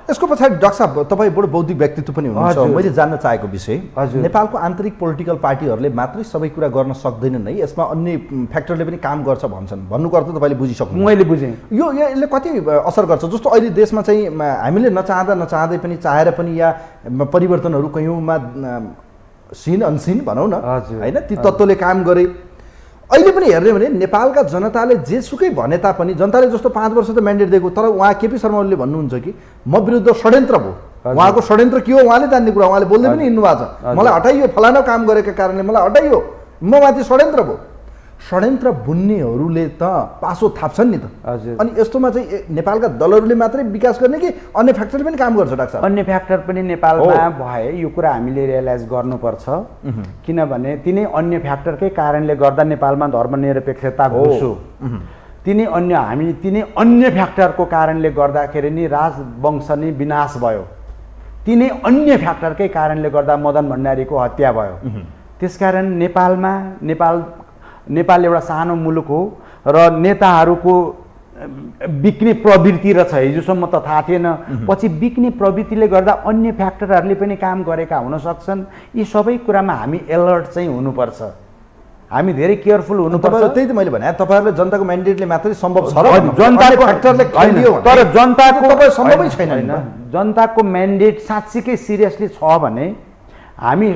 यसको पछाडि डाक्टर साहब तपाईँ बडो बौद्धिक व्यक्तित्व पनि हुनुहुन्छ। मैले जान्न चाहेको विषय नेपालको आन्तरिक पोलिटिकल पार्टीहरूले मात्रै सबै कुरा गर्न सक्दैनन् है, यसमा अन्य फ्याक्टरले पनि काम गर्छ भन्छन्। भन्नुको अर्थ तपाईँले बुझिसक्नु? मैले बुझेँ। यसले कति असर गर्छ? जस्तो अहिले देशमा चाहिँ हामीले नचाहँदै पनि चाहेर पनि या परिवर्तनहरू कयौँमा सिन अनसिन भनौँ न होइन, ती तत्त्वले काम गरे। अहिले पनि हेर्ने भने नेपालका जनताले जेसुकै भने तापनि जनताले जस्तो 5 वर्ष त म्यान्डेट दिएको, तर उहाँ केपी शर्मा ओलीले भन्नुहुन्छ कि म विरुद्ध षड्यन्त्र भयो। उहाँको षड्यन्त्र के हो उहाँले जान्ने कुरा, उहाँले बोल्दै पनि हिँड्नु भएको छ। मलाई हटाइयो, फलाना काम गरेका कारणले मलाई हटाइयो, म माथि षड्यन्त्र भयो। षड्यन्त्र बुन्नेहरूले त पासो थाप्छन् नि त। अनि यस्तोमा चाहिँ नेपालका दलहरूले मात्रै विकास गर्ने कि अन्य फ्याक्टरले पनि काम गर्छ? डाक्टर अन्य फ्याक्टर पनि नेपालमा भए यो कुरा हामीले रियलाइज गर्नुपर्छ। किनभने तिनै अन्य फ्याक्टरकै कारणले गर्दा नेपालमा धर्मनिरपेक्षता घुस्यो। तिनै अन्य फ्याक्टरको कारणले गर्दाखेरि नि राजवंश नै विनाश भयो। तिनै अन्य फ्याक्टरकै कारणले गर्दा मदन भण्डारीको हत्या भयो। त्यसकारण नेपाल एउटा सानो मुलुक हो र नेताहरूको बिक्ने प्रवृत्ति रहेछ। हिजोसम्म त थाहा थिएन, पछि बिक्ने प्रवृत्तिले गर्दा अन्य फ्याक्टरहरूले पनि काम गरेका हुन सक्छन्। यी सबै कुरामा हामी एलर्ट चाहिँ हुनुपर्छ, हामी धेरै केयरफुल हुनुपर्छ। त्यही त मैले भने तपाईँहरूले जनताको म्यान्डेटले मात्रै सम्भव छ र जनताको फ्याक्टरले खेलियो, तर जनताको सम्भवै छैन। जनताको म्यान्डेट साँच्चीकै सिरियसली छ भने हामी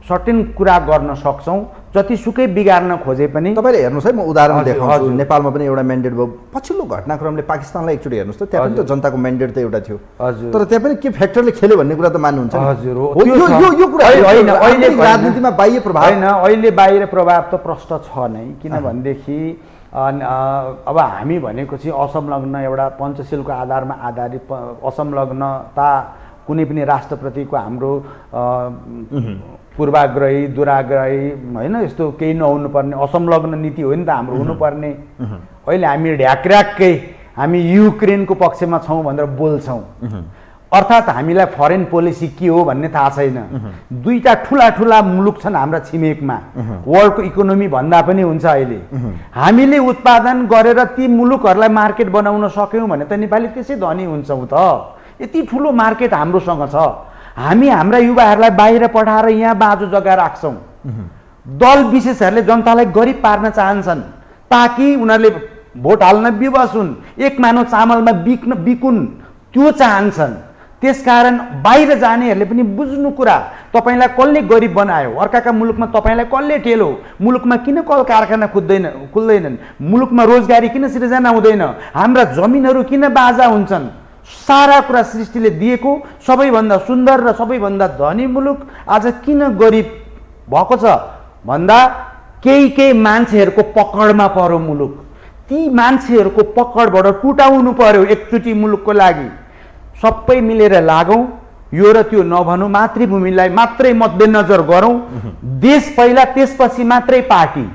सर्टेन कुरा गर्न सक्छौँ, जतिसुकै बिगार्न खोजे पनि। तपाईँले हेर्नुहोस् है, म उदाहरण हजुर, देखाउँछु। हजुर। नेपालमा पनि एउटा म्यान्डेट भयो, पछिल्लो घटनाक्रमले पाकिस्तानलाई एकचोटि हेर्नुहोस् त, त्यहाँ पनि त जनताको म्यान्डेट त एउटा थियो, हजुर। तर त्यहाँ पनि के फ्याक्टरले खेल्यो भन्ने कुरा त मान्नुहुन्छ नि? हजुर, हो, हो, त्यो छ। यो कुरा होइन, अहिले राजनीतिमा बाह्य प्रभाव होइन, अहिले बाहिर प्रभाव त प्रष्ट छ नै, किनभनेदेखि अब हामी भनेको चाहिँ असंलग्न एउटा पञ्चशीलको आधारमा आधारित असंलग्नता कुनै पनि राष्ट्रप्रतिको हाम्रो पूर्वाग्रही दुराग्रही होइन, यस्तो केही नहुनुपर्ने असंलग्न नीति हो नि त हाम्रो हुनुपर्ने। अहिले हामी ढ्याक्राक्कै हामी युक्रेनको पक्षमा छौँ भनेर बोल्छौँ, अर्थात् हामीलाई फरेन पोलिसी के हो भन्ने थाहा छैन। दुईटा ठुला मुलुक छन् हाम्रा छिमेकमा, वर्ल्डको इकोनोमी भन्दा पनि हुन्छ अहिले। हामीले उत्पादन गरेर ती मुलुकहरूलाई मार्केट बनाउन सक्यौँ भने त नेपाली त्यसै धनी हुन्छौँ त। यति ठुलो मार्केट हाम्रोसँग छ, हामी हाम्रा युवाहरूलाई बाहिर पठाएर यहाँ बाँझो जग्गा राख्छौँ। दल विशेषहरूले जनतालाई गरिब पार्न चाहन्छन् ताकि उनीहरूले भोट हाल्न विवश हुन्, एक मानव चामलमा बिकुन्, त्यो चाहन्छन्। त्यसकारण बाहिर जानेहरूले पनि बुझ्नु कुरा, तपाईँलाई कसले गरिब बनायो, अर्काका मुलुकमा तपाईँलाई कसले ठेलो, मुलुकमा किन कल कारखाना खुल्दैनन्, मुलुकमा रोजगारी किन सिर्जना हुँदैन, हाम्रा जमिनहरू किन बाजा हुन्छन्, सारा कुरा सृष्टिले दिएको सबैभन्दा सुन्दर र सबैभन्दा धनी मुलुक आज किन गरिब भएको छ भन्दा केही मान्छेहरूको पकडमा पर्यो मुलुक। ती मान्छेहरूको पकडबाट टुटाउनु पर्यो एकचोटि मुलुकको लागि। सबै मिलेर लागौँ, यो र त्यो नभनौँ, मातृभूमिलाई मात्रै मध्यनजर गरौँ। देश पहिला, त्यसपछि मात्रै पार्टी।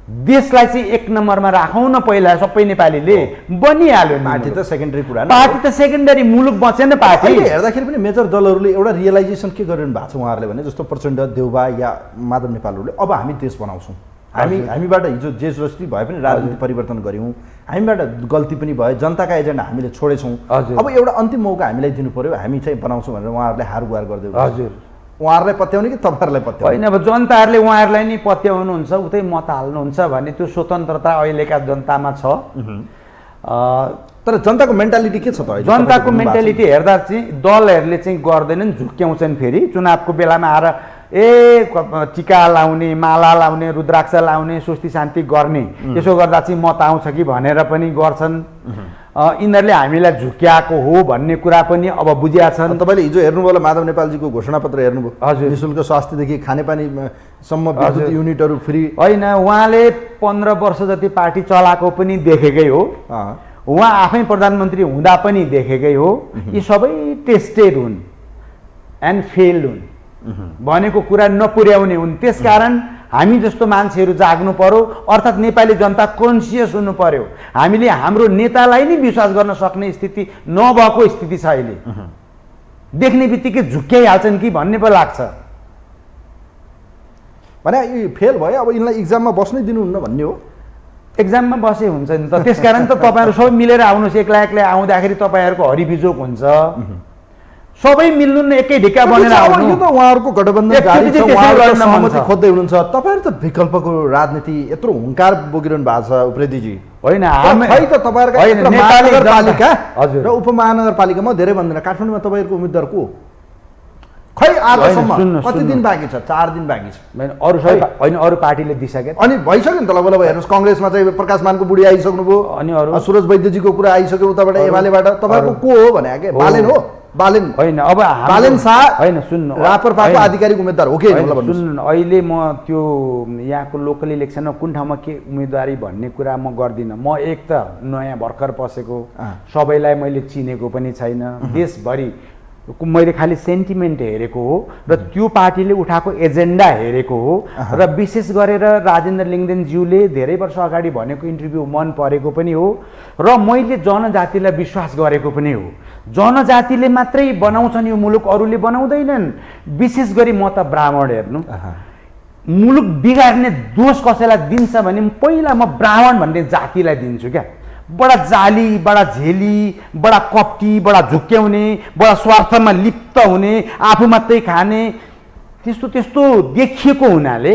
देशलाई चाहिँ एक नम्बरमा राखौँ न पहिला, सबै नेपालीले बनिहाल्यो। पार्टी त सेकेन्डरी कुरा, पार्टी त सेकेन्डरी, मुलुक बचेन पार्टी। हेर्दाखेरि पनि मेजर दलहरूले एउटा रियलाइजेसन के गरिरहनु भएको छ उहाँहरूले भने, जस्तो प्रचण्ड, देउबा या माधव नेपालहरूले, अब हामी देश बनाउँछौँ, हामीबाट हिजो जे जसरी भए पनि राजनीति परिवर्तन गऱ्यौँ, हामीबाट गल्ती पनि भयो, जनताका एजेन्डा हामीले छोडेछौँ, अब एउटा अन्तिम मौका हामीलाई दिनु पर्यो, हामी चाहिँ बनाउँछौँ भनेर उहाँहरूले हार गुहार गर्दै। हजुर, उहाँहरूलाई पत्याउने कि तपाईँहरूलाई पत्याउने? होइन, अब जनताहरूले उहाँहरूलाई नै पत्याउनुहुन्छ, उतै मत हाल्नुहुन्छ भने त्यो स्वतन्त्रता अहिलेका जनतामा छ। तर जनताको मेन्टालिटी के छ त? जनताको मेन्टालिटी हेर्दा चाहिँ दलहरूले चाहिँ गर्दैनन्, झुक्क्याउँछन्। फेरि चुनावको बेलामा आएर टिका लाउने, माला लाउने, रुद्राक्ष लाउने, स्वस्ति शान्ति गर्ने, यसो गर्दा चाहिँ मत आउँछ कि भनेर पनि गर्छन्। यिनीहरूले हामीलाई झुक्क्याएको हो भन्ने कुरा पनि अब बुझिया छन्। तपाईँले हिजो हेर्नुभयो होला माधव नेपालजीको घोषणापत्र हेर्नुभयो? हजुर। निःशुल्क स्वास्थ्यदेखि खानेपानीसम्म विद्युत युनिटहरू फ्री। होइन, उहाँले 15 वर्ष जति पार्टी चलाएको पनि देखेकै हो, उहाँ आफै प्रधानमन्त्री हुँदा पनि देखेकै हो। यी सबै टेस्टेड हुन् एन्ड फेल हुन्, भनेको कुरा नपुर्याउने हुन्। त्यसकारण हामी जस्तो मान्छेहरू जाग्नु पर्यो, अर्थात् नेपाली जनता कन्सियस हुनु पर्यो। हामीले हाम्रो नेतालाई नै विश्वास गर्न सक्ने स्थिति नभएको स्थिति छ अहिले। देख्ने बित्तिकै झुक्क्याइहाल्छन् कि भन्ने पो लाग्छ। भने यो फेल भयो, अब यिनलाई इक्जाममा बस्नै दिनुहुन्न भन्ने हो? एक्जाममा बसे हुन्छ नि त, त्यसकारण त तपाईँहरू सबै मिलेर आउनुहोस्। एक्लै आउँदाखेरि तपाईँहरूको हरिबिजोग हुन्छ। सबै मिल्नु न, एकै ढिक्का बनेर आउनु। यो त उहाँहरूको गठबन्धन जारी छ, उहाँहरू सहमति खोज्दै हुनुहुन्छ। तपाईँहरू त विकल्पको राजनीति यत्रो हुङ्कार बोकिरहनु भएको छ उप्रेतीजी। होइन, खै त तपाईँहरूको महानगरपालिका हजुर र उपमहानगरपालिकामा धेरै भन्दैन, काठमाडौँमा तपाईँहरूको उम्मेदवार को खै आजसम्म कति दिन बाँकी छ? 4 दिन बाँकी छ। अरू सबै होइन, अरू पार्टीले दिइसके अनि भइसक्यो नि त। लगभग हेर्नुहोस्, कङ्ग्रेसमा चाहिँ प्रकाश मानको बुढी आइसक्नुभयो, अनि अरू सुरज वैद्यजीको कुरा आइसक्यो उताबाट, एमालेबाट। तपाईँहरूको को हो भने बालेन हो? बालेन होइन, अब बालेन शाह होइन, सुन्नु, राप्रपाको आधिकारिक उम्मेदवार हो कि? सुन्नु, अहिले म त्यो यहाँको लोकल इलेक्सनमा कुन ठाउँमा के उम्मेदवारी भन्ने कुरा म गर्दिनँ। म एक त नयाँ भर्खर पसेको, सबैलाई मैले चिनेको पनि छैन। देशभरि मैले खालि सेन्टिमेन्ट हेरेको हो र त्यो पार्टीले उठाएको एजेन्डा हेरेको हो। र विशेष गरेर राजेन्द्र लिङ्गदेनज्यूले धेरै वर्ष अगाडि भनेको इन्टरभ्यू मन परेको पनि हो र मैले जनजातिलाई विश्वास गरेको पनि हो। जनजातिले मात्रै बनाउँछन् यो मुलुक, अरूले बनाउँदैनन्। विशेष गरी म त ब्राह्मण, हेर्नु, मुलुक बिगार्ने दोष कसैलाई दिन्छ भने पहिला म ब्राह्मण भन्ने जातिलाई दिन्छु क्या। बडा जाली, बडा झेली, बडा कप्टी, बडा झुक्क्याउने, बडा स्वार्थमा लिप्त हुने, आफू मात्रै खाने, त्यस्तो देखिएको हुनाले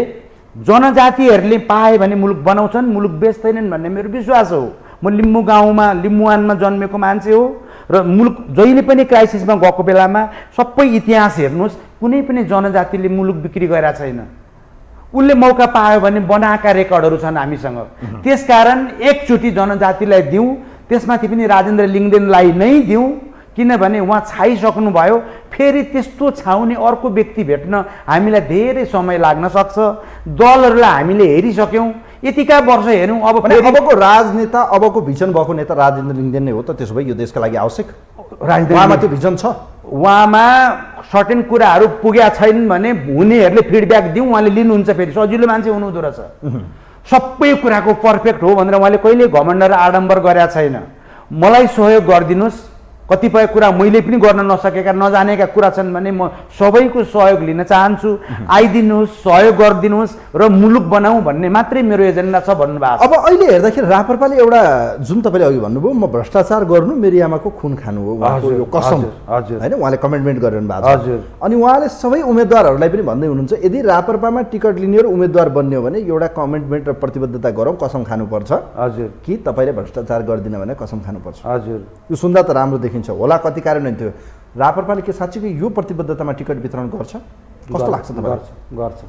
जनजातिहरूले पाए भने मुलुक बनाउँछन्, मुलुक बेच्दैनन् भन्ने मेरो विश्वास हो। म लिम्बू गाउँमा, लिम्बुवानमा जन्मेको मान्छे हो र मुलुक जहिले पनि क्राइसिसमा गएको बेलामा सबै इतिहास हेर्नुहोस्, कुनै पनि जनजातिले मुलुक बिक्री गरेका छैन। उसले मौका पायो भने बनाएका रेकर्डहरू छन् हामीसँग। त्यसकारण एकचोटि जनजातिलाई दिउँ, त्यसमाथि पनि राजेन्द्र लिङ्गदेनलाई नै दिउँ, किनभने उहाँ छाइसक्नुभयो। फेरि त्यस्तो छाउने अर्को व्यक्ति भेट्न हामीलाई धेरै समय लाग्न सक्छ। दलहरूलाई हामीले हेरिसक्यौँ, यतिका वर्ष हेऱ्यौँ। अबको राजनेता, अबको भिजन भएको नेता राजेन्द्र लिङ्गदेन नै हो त? त्यसो भए यो देशका लागि आवश्यक उहाँमा त्यो भिजन छ? उहाँमा सर्टेन कुराहरू पुगेका छैनन् भने हुनेहरूले फिडब्याक दिउँ, उहाँले लिनुहुन्छ। फेरि सजिलो मान्छे हुनुहुँदो रहेछ, सबै कुराको पर्फेक्ट हो भनेर उहाँले कहिले घमण्ड र आडम्बर गरेका छैन। मलाई सहयोग गरिदिनुहोस्, कतिपय कुरा मैले पनि गर्न नसकेका नजानेका कुरा छन् भने म सबैको सहयोग लिन चाहन्छु। आइदिनुहोस्, सहयोग गरिदिनुहोस् र मुलुक बनाऊ भन्ने मात्रै मेरो एजेन्डा छ भन्नुभएको छ। अब अहिले हेर्दाखेरि रापरपाले एउटा जुन तपाईँले अघि भन्नुभयो, म भ्रष्टाचार गर्नु मेरी आमाको खुन खानु हो, उहाँको यो कसम होइन, उहाँले कमिटमेन्ट गरिरहनु भएको छ। अनि उहाँले सबै उम्मेदवारहरूलाई पनि भन्दै हुनुहुन्छ, यदि रापरपामा टिकट लिने र उम्मेदवार बन्ने हो भने एउटा कमिटमेन्ट र प्रतिबद्धता गरौँ, कसम खानुपर्छ। हजुर, कि तपाईँले भ्रष्टाचार गर्दिन भने कसम खानुपर्छ। हजुर, यो सुन्दा त राम्रो देखिन्छ होला, कति कार्यान्वयन थियो? रापरपाले के साँच्चीकै यो प्रतिबद्धतामा टिकट वितरण गर्छ? कस्तो लाग्छ तपाईँलाई? गर्छ।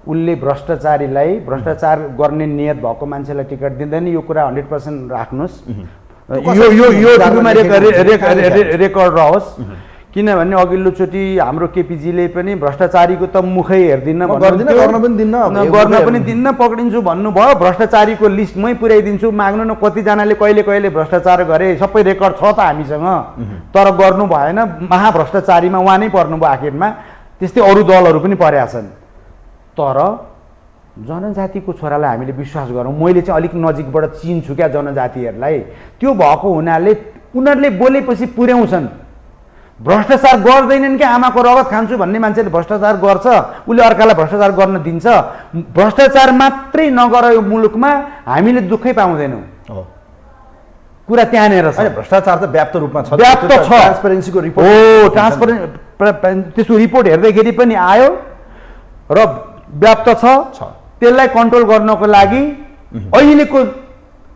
उसले भ्रष्टाचार गर्ने नियत भएको मान्छेलाई टिकट दिँदैन, यो कुरा 100% राख्नुहोस्। यो रेकर्ड रहोस्, किनभने अघिल्लोचोटि हाम्रो केपीजीले पनि भ्रष्टाचारीको त मुखै हेर्दिनँ, गर्न पनि दिन्न, पक्रिन्छु भन्नुभयो। भ्रष्टाचारीको लिस्ट मै पुर्याइदिन्छु, माग्नु न। कतिजनाले कहिले कहिले भ्रष्टाचार गरे, सबै रेकर्ड छ त हामीसँग, तर गर्नु भएन। महाभ्रष्टाचारीमा उहाँ नै पर्नुभयो आखिरमा। त्यस्तै अरू दलहरू पनि परेका छन्। तर जनजातिको छोरालाई हामीले विश्वास गरौँ। मैले चाहिँ अलिक नजिकबाट चिन्छु क्या जनजातिहरूलाई। त्यो भएको हुनाले उनीहरूले बोलेपछि पुर्याउँछन्। भ्रष्टाचार गर्दैनन् कि आमाको रगत खान्छु भन्ने मान्छेले भ्रष्टाचार गर्छ, उसले अर्कालाई भ्रष्टाचार गर्न दिन्छ। भ्रष्टाचार मात्रै नगर यो मुलुकमा हामीले दुःखै पाउँदैनौँ। कुरा त्यहाँनिर छ। भ्रष्टाचार त व्याप्त रूपमा छ, व्याप्त छ। ट्रान्सपेरेन्सीको रिपोर्ट त्यसको रिपोर्ट हेर्दाखेरि पनि आयो र व्याप्त छ। त्यसलाई कन्ट्रोल गर्नको लागि अहिलेको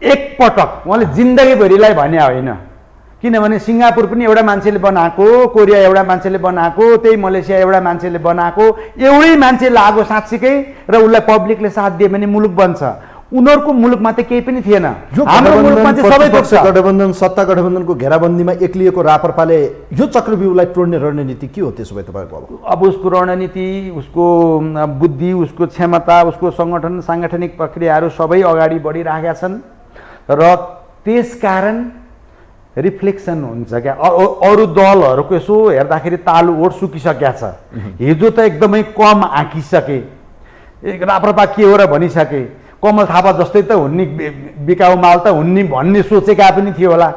एकपटक उहाँले जिन्दगीभरिलाई भने होइन, किनभने सिङ्गापुर पनि एउटा मान्छेले बनाएको, कोरिया एउटा मान्छेले बनाएको, त्यही मलेसिया एउटा मान्छेले बनाएको, एउटै मान्छे लाग्यो साँच्चीकै र उसलाई पब्लिकले साथ दियो भने मुलुक बन्छ। उनीहरूको मुलुकमा त केही पनि थिएन। हाम्रो मुलुकमा चाहिँ सबै थोक छ। गठबन्धन, सत्ता गठबन्धनको घेराबन्दीमा एक्लिएको रापरपाले यो चक्रव्यूहलाई तोड्ने रणनीति के हो त्यसो भए तपाईँको? अब उसको रणनीति, उसको बुद्धि, उसको क्षमता, उसको साङ्गठनिक प्रक्रियाहरू सबै अगाडि बढिरहेका छन् र त्यसकारण रिफ्लेक्सन हुन्छ क्या। अरू दलहरूको यसो हेर्दाखेरि तालु ओठ सुकिसकेका छ। हिजो त एकदमै कम आँकिसके, राप्रपा के हो र भनिसके। कमल थापा जस्तै त हुन्नी, बिकाउ माल त हुन्नी भन्ने सोचेका पनि थियो होला।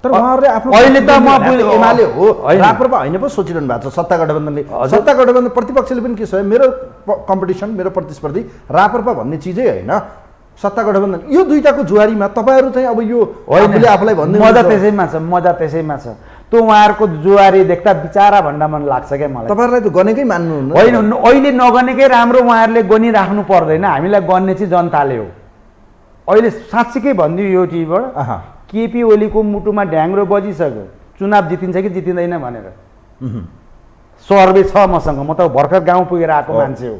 तर उहाँहरूले आफ्नो अहिले त म एमाले हो, राप्रपा होइन पो सोचिरहनु भएको छ। सत्ता गठबन्धनले, सत्ता गठबन्धन प्रतिपक्षले पनि के छ, मेरो कम्पिटिसन, मेरो प्रतिस्पर्धी राप्रपा भन्ने चिजै होइन सत्ता गठबन्धन। यो दुईटाको जुवारीमा तपाईँहरू चाहिँ अब यो आफूलाई भन्ने मजा त्यसैमा छ, मजा त्यसैमा छ। त्यो उहाँहरूको जुवारी देख्दा बिचारा भन्दा मन लाग्छ क्या मलाई। तपाईँहरूलाई त गनेकै मान्नुहुन्न? होइन, अहिले नगनेकै राम्रो। उहाँहरूले गनिराख्नु पर्दैन, हामीलाई गन्ने चाहिँ जनताले हो। अहिले साँच्चीकै भनिदियो यो टिभीबाट, केपी ओलीको मुटुमा ढ्याङ्ग्रो बजिसक्यो, चुनाव जितिन्छ कि जितिँदैन भनेर। सर्वे छ मसँग, म त भर्खर गाउँ पुगेर आएको मान्छे हो।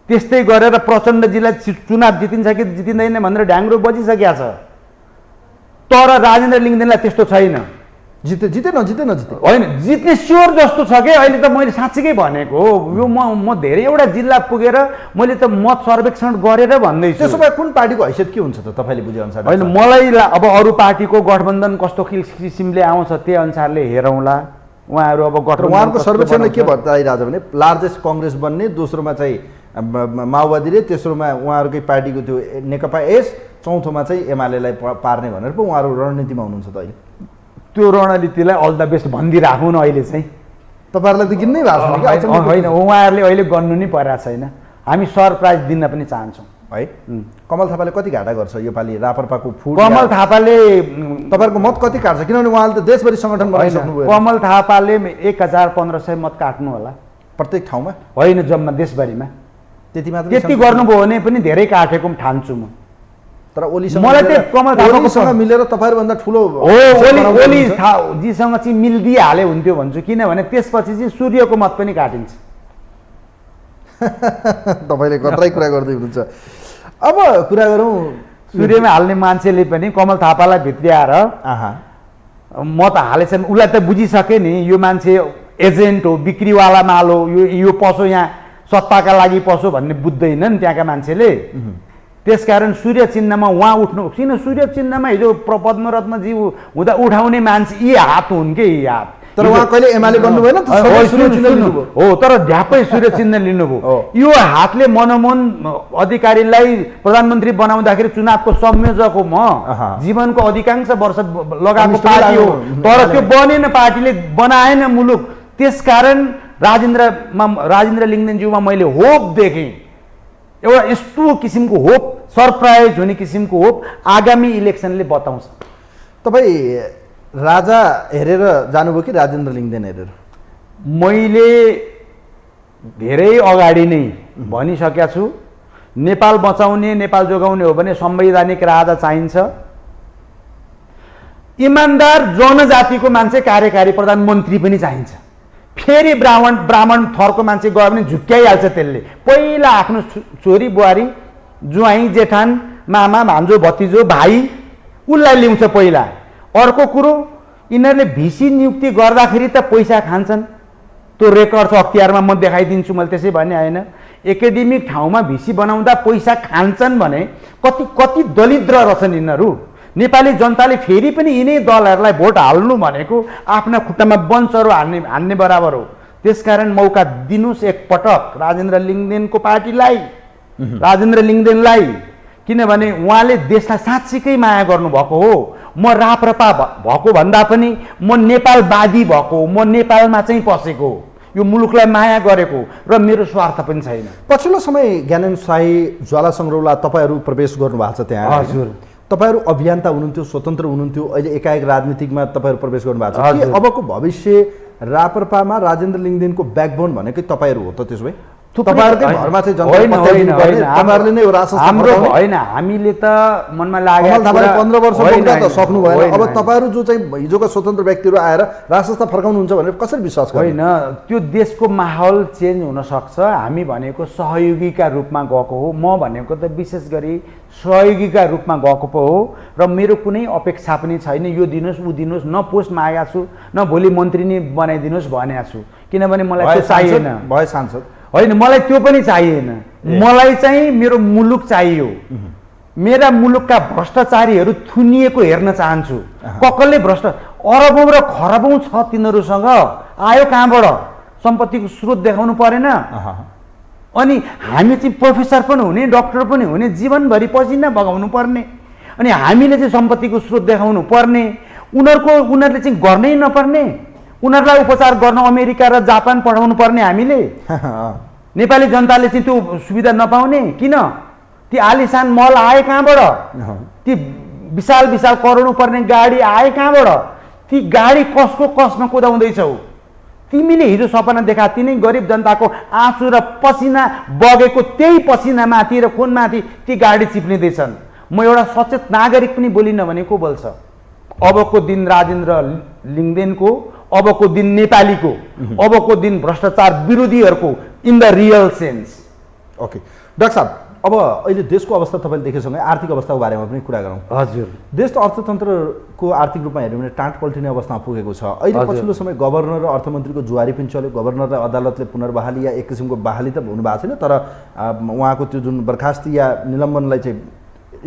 त्यस्तै गरेर प्रचण्डजीलाई चुनाव जितिन्छ कि जितिँदैन भनेर ढ्याङ्ग्रो बजिसकेका छ। तर राजेन्द्र लिङ्गदेनलाई त्यस्तो छैन। जिते नजिते होइन, जित्ने स्योर जस्तो छ कि अहिले त मैले साँच्चीकै भनेको हो। यो म धेरैवटा जिल्ला पुगेर मैले त मत सर्वेक्षण गरेर भन्दैछु। त्यसो भए कुन पार्टीको हैसियत के हुन्छ त तपाईँले बुझेअनुसार? होइन, मलाई अब अरू पार्टीको गठबन्धन कस्तो किसिमले आउँछ त्यही अनुसारले हेरौँला। उहाँहरू अब उहाँहरूको सर्वेक्षणले के बताइरहेछ भने लार्जेस्ट कङ्ग्रेस बन्ने, दोस्रोमा चाहिँ माओवादी रे, तेस्रोमा उहाँहरूकै पार्टीको त्यो नेकपा एस, चौथोमा चाहिँ एमालेलाई पार्ने भनेर पो उहाँहरू रणनीतिमा हुनुहुन्छ त अहिले। त्यो रणनीतिलाई अल द बेस्ट भनिदिइराखौँ न अहिले चाहिँ। तपाईँहरूलाई त गिन्नै भएको छ? होइन, उहाँहरूले अहिले गर्नु नै परिरहेको छैन। हामी सरप्राइज दिन पनि चाहन्छौँ है। कमल थापाले कति घाटा गर्छ योपालि रापरपाको फुड? कमल थापाले तपाईँहरूको मत कति काट्छ? किनभने उहाँले त देशभरि सङ्गठन बनाइसक्नुभयो। कमल थापाले 1500 मत काट्नु होला प्रत्येक ठाउँमा? होइन, जम्मा देशभरिमा। त्यति मात्र? त्यति गर्नुभयो भने पनि धेरै काटेको ठान्छु म। तर ओलीसँग मलाई त्यो कमल थापाको ओलीसँग मिलेर तपाईँहरूभन्दा ठुलो ओली जीसँग चाहिँ मिलिदिइहाले हुन्थ्यो भन्छु, किनभने त्यसपछि चाहिँ सूर्यको मत पनि काटिन्छ। तपाईँले कत्रै कुरा गर्दै हुनुहुन्छ। अब कुरा गरौँ सूर्यमा हाल्ने मान्छेले पनि कमल थापालाई भित्र्याएर मत हालेछन्, उसलाई त बुझिसके नि यो मान्छे एजेन्ट हो, बिक्रीवाला माल हो, यो पसो यहाँ सत्ताका लागि पसो भन्ने बुझ्दैनन् त्यहाँका मान्छेले। त्यसकारण सूर्य चिन्हमा उहाँ उठ्नु, किन सूर्य चिन्हमा हिजो पद्मरत्नजी हुँदा उठाउने मान्छे यी हात हुन् कि यी हात। तर उहाँ कहिले एमाले बन्नु भएन हो, तर ढ्यापै सूर्य चिन्ह लिनुभयो। यो हातले मनमोहन अधिकारीलाई प्रधानमन्त्री बनाउँदाखेरि चुनावको संयोजक हो, म जीवनको अधिकांश वर्ष लगाएको पार्टी हो, तर त्यो बनेन, पार्टीले बनाएन मुलुक। त्यसकारण राजेन्द्र लिङ्गदेनज्यूमा मैले होप देखेँ, एउटा यस्तो किसिमको होप, सरप्राइज हुने किसिमको होप आगामी इलेक्सनले बताउँछ। तपाईँ राजा हेरेर जानुभयो कि राजेन्द्र लिङ्गदेन हेरेर? मैले धेरै अगाडि नै भनिसकेका छु, नेपाल बचाउने, नेपाल जोगाउने हो भने संवैधानिक राजा चाहिन्छ, इमान्दार जनजातिको मान्छे कार्यकारी प्रधानमन्त्री पनि चाहिन्छ। फेरि ब्राह्मण थरको मान्छे गयो भने झुक्क्याइहाल्छ त्यसले। पहिला आफ्नो छोरी बुहारी, जुवाई जेठान, मामा भान्जो भतिजो भाइ उसलाई ल्याउँछ पहिला। अर्को कुरो, यिनीहरूले भिसी नियुक्ति गर्दाखेरि त पैसा खान्छन्, त्यो रेकर्ड छ अख्तियारमा, म देखाइदिन्छु, मैले त्यसै भने होइन। एकाडेमिक ठाउँमा भिसी बनाउँदा पैसा खान्छन् भने कति कति दरिद्र रहेछन् यिनीहरू। नेपाली जनताले फेरि पनि यिनै दलहरूलाई भोट हाल्नु भनेको आफ्ना खुट्टामा बन्चरो हान्ने बराबर हो। त्यसकारण मौका दिनुहोस् एकपटक राजेन्द्र लिङ्गदेनको पार्टीलाई, राजेन्द्र लिङ्गदेनलाई, किनभने उहाँले देशलाई साँच्चीकै माया गर्नुभएको हो। म राप्रपा भएको भन्दा पनि म नेपालवादी भएको, म नेपालमा चाहिँ पसेको, यो मुलुकलाई माया गरेको, र मेरो स्वार्थ पनि छैन। पछिल्लो समय ज्ञानेन्द्र शाही, ज्वाला सङ्ग्रौला तपाईँहरू प्रवेश गर्नुभएको छ त्यहाँ। हजुर, तपाईँहरू अभियन्ता हुनुहुन्थ्यो, स्वतन्त्र हुनुहुन्थ्यो, अहिले एकाएक राजनीतिकमा तपाईँहरू प्रवेश गर्नुभएको छ कि अबको भविष्य राप्रपामा राजेन्द्र लिङ्गदेनको ब्याकबोन भनेकै तपाईँहरू हो त? त्यसो भए तपाईँहरूकै घरमा चाहिँ तपाईँहरूले नै हाम्रो होइन, हामीले त मनमा लागेको 15 वर्ष पुग्दा त सक्नु भएन। अब तपाईँहरू जो चाहिँ हिजोका स्वतन्त्र व्यक्तिहरू आएर राजसंस्था फर्काउनुहुन्छ भनेर कसरी विश्वास गर्नु? होइन, त्यो देशको माहौल चेन्ज हुन सक्छ। हामी भनेको सहयोगीका रूपमा गएको हो, म भनेको त विशेष गरी सहयोगीका रूपमा गएको पो हो, र मेरो कुनै अपेक्षा पनि छैन यो दिनुहोस् ऊ दिनुहोस्, न पोस्ट मागेको छु, न भोलि मन्त्री नै बनाइदिनुहोस् भनेको छु, किनभने मलाई त्यो चाहिएन। भए सांसद होइन, मलाई त्यो पनि चाहिएन। मलाई चाहिँ मेरो मुलुक चाहियो, मेरा मुलुकका भ्रष्टाचारीहरू थुनिएको हेर्न चाहन्छु। कसले भ्रष्ट, अरबौँ र खरबौँ छ तिनीहरूसँग, आयो कहाँबाट? सम्पत्तिको स्रोत देखाउनु परेन? अनि हामी चाहिँ प्रोफेसर पनि हुने, डक्टर पनि हुने, जीवनभरि पसिना बगाउनु पर्ने, अनि हामीले चाहिँ सम्पत्तिको स्रोत देखाउनु पर्ने, उनीहरूले चाहिँ गर्नै नपर्ने, उनीहरूलाई उपचार गर्न अमेरिका र जापान पठाउनु पर्ने हामीले। नेपाली जनताले चाहिँ त्यो सुविधा नपाउने किन? ती आलिसान मल आए कहाँबाट? ती विशाल विशाल करोडौँ पर्ने गाडी आए कहाँबाट? ती गाडी कसको कसमा कुदाउँदैछौ? तिमीले हिजो सपना देखा, तिनै गरिब जनताको आँसु र पसिना बगेको त्यही पसिनामाथि र खुनमाथि ती गाडी चिप्लिँदैछन्। म एउटा सचेत नागरिक पनि बोलिनँ भने को बोल्छ? अबको दिन राजेन्द्र लिङ्गदेनको, अबको दिन नेपालीको, अबको दिन भ्रष्टाचार विरोधीहरूको in the real sense. Okay doctor साहब, अब अहिले देशको अवस्था तपाईँले देखेसँगै आर्थिक अवस्थाको बारेमा पनि कुरा गरौँ। हजुर, देश त अर्थतन्त्रको आर्थिक रूपमा हेऱ्यो भने टाँट पल्टिने अवस्थामा पुगेको छ। अहिले पछिल्लो समय गभर्नर र अर्थमन्त्रीको जुवारी पनि चल्यो। गभर्नरलाई अदालतले पुनर्बहाली या एक किसिमको बहाली त हुनु भएको छैन, तर उहाँको त्यो जुन बर्खास्ती या निलम्बनलाई चाहिँ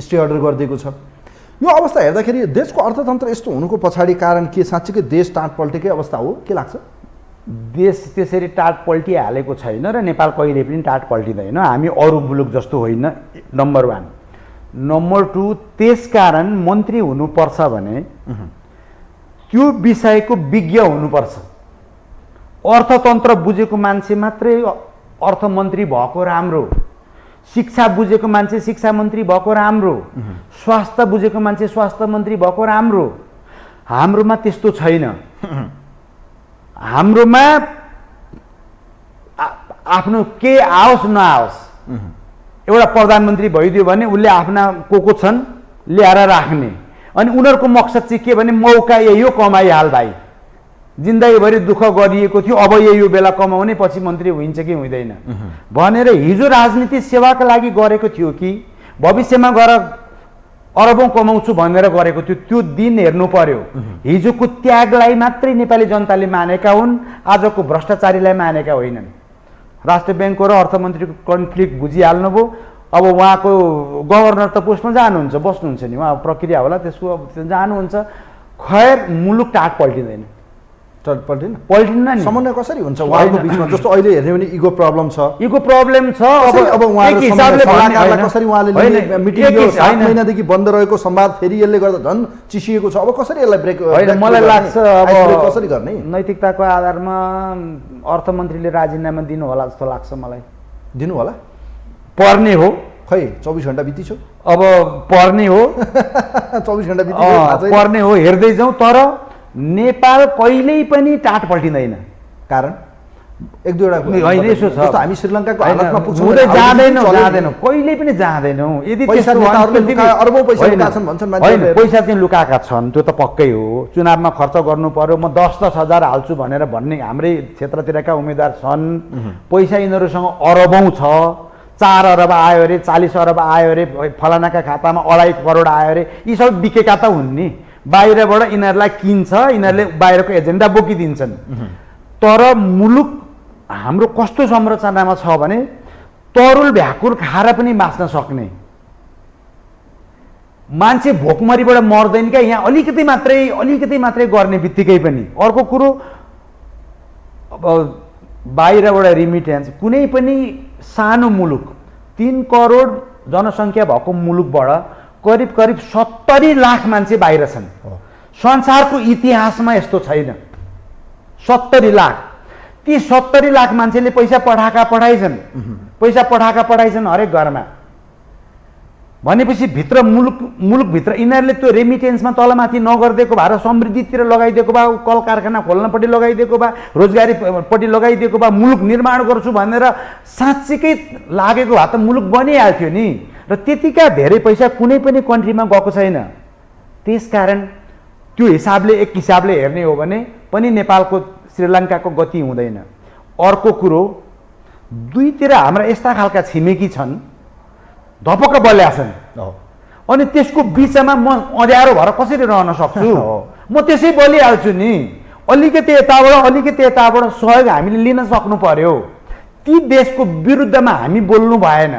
स्टे अर्डर गरिदिएको छ। यो अवस्था हेर्दाखेरि देशको अर्थतन्त्र यस्तो हुनुको पछाडि कारण के? साँच्चीकै देश टाँट पल्टेकै अवस्था हो के लाग्छ? देश त्यसरी टाट पल्टिहालेको छैन र नेपाल कहिले पनि टाट पल्टिँदैन। हामी अरू मुलुक जस्तो होइन, नम्बर 1। नम्बर 2, त्यसकारण मन्त्री हुनुपर्छ भने त्यो विषयको विज्ञ हुनुपर्छ। अर्थतन्त्र बुझेको मान्छे मात्रै अर्थमन्त्री भएको राम्रो, शिक्षा बुझेको मान्छे शिक्षा मन्त्री भएको राम्रो, स्वास्थ्य बुझेको मान्छे स्वास्थ्य मन्त्री भएको राम्रो। हाम्रोमा त्यस्तो छैन। हाम्रोमा आफ्नो के आओस् नआओस्, एउटा प्रधानमन्त्री भइदियो भने उसले आफ्ना को छन् ल्याएर राख्ने। अनि उनीहरूको मकसद चाहिँ के भने मौका यही हो, कमाइहाल भाइ, जिन्दगीभरि दुःख गरिएको थियो, अब यही हो बेला कमाउने, पछि मन्त्री हुन्छ कि हुँदैन भनेर हिजो राजनीति सेवाका लागि गरेको थियो कि भविष्यमा गएर अरबौँ कमाउँछु भनेर गरेको थियो, त्यो दिन हेर्नु पर्यो। हिजोको त्यागलाई मात्रै नेपाली जनताले मानेका हुन्, आजको भ्रष्टाचारीलाई मानेका होइनन्। राष्ट्र ब्याङ्कको र अर्थमन्त्रीको कन्फ्लिक्ट बुझिहाल्नुभयो। अब उहाँको गभर्नर त पोस्टमा जानुहुन्छ, बस्नुहुन्छ नि, उहाँ प्रक्रिया होला त्यसको, अब जानुहुन्छ। खैर मुलुक टाट पल्टिँदैन, पल्टिन्न नि। समन्वय कसरी हुन्छ उहाँको बिचमा? जस्तो अहिले हेर्ने भने इगो प्रब्लम छ, इगो प्रब्लम छ। अब उहाँले कसरी उहाँले मिटिङ 7 महिनादेखि बन्द रहेको संवाद फेरि यसले गर्दा झन् चिसिएको छ। अब कसरी यसलाई ब्रेक? मलाई लाग्छ अब कसरी गर्ने? नैतिकताको आधारमा अर्थमन्त्रीले राजीनामा दिनु होला जस्तो लाग्छ मलाई। दिनु होला, पर्ने हो। खै 24 घण्टा बितिसक्यो, अब पर्ने हो। 24 घण्टा बितिसक्यो, पर्ने हो, हेर्दै जाउँ। तर नेपाल कहिल्यै पनि टाट पल्टिँदैन। कारण एक दुईवटा होइन, यसो छ, जस्तो हामी श्रीलङ्काको हालतमा पुग्छौँ, जाँदैनौँ, कहिल्यै पनि जाँदैनौँ। यदि अरबौँ पैसा लुकाएका छन् भन्छन् मान्छेहरूले। पैसा चाहिँ लुकाएका छन्, त्यो त पक्कै हो। चुनावमा खर्च गर्नु पर्यो, म 10-10 हजार हाल्छु भनेर भन्ने हाम्रै क्षेत्रतिरका उम्मेदवार छन्। पैसा यिनीहरूसँग अरबौँ छ, 4 अरब आयो अरे, 40 अरब आयो अरे, फलानाका खातामा 2.5 करोड आयो अरे, यी सब बिकेका त हुन् नि। बाहिरबाट यिनीहरूलाई किन्छ, यिनीहरूले बाहिरको एजेन्डा बोकिदिन्छन्। तर मुलुक हाम्रो कस्तो संरचनामा छ भने तरुल भ्याकुर खाएर पनि बाँच्न सक्ने मान्छे भोकमरीबाट मर्दैन क्या। यहाँ अलिकति मात्रै गर्ने बित्तिकै पनि। अर्को कुरो, अब बाहिरबाट रिमिटेन्स, कुनै पनि सानो मुलुक 3 करोड जनसङ्ख्या भएको मुलुकबाट करिब 70 लाख मान्छे बाहिर छन्। संसारको इतिहासमा यस्तो छैन। 70 लाख, ती 70 लाख मान्छेले पैसा पठाएछन् हरेक घरमा। भनेपछि भित्र मुलुकभित्र यिनीहरूले त्यो रेमिटेन्समा तलमाथि नगरिदिएको भए र समृद्धितिर लगाइदिएको भए, कल कारखाना खोल्नपट्टि लगाइदिएको भए, रोजगारीपट्टि लगाइदिएको भए, मुलुक निर्माण गर्छु भनेर साँच्चीकै लागेको भए त मुलुक बनिहाल्थ्यो नि। र त्यतिका धेरै पैसा कुनै पनि कन्ट्रीमा गएको छैन। त्यसकारण त्यो हिसाबले, एक हिसाबले हेर्ने हो भने पनि नेपालको श्रीलङ्काको गति हुँदैन। अर्को कुरो, दुईतिर हाम्रा यस्ता खालका छिमेकी छन्, धपक्क बल्या छन्, अनि त्यसको बिचमा म अँध्यारो भएर कसरी रहन सक्छु? म त्यसै बलिहाल्छु नि। अलिकति यताबाट सहयोग हामीले लिन सक्नु पर्यो। ती देशको विरुद्धमा हामी बोल्नु भएन।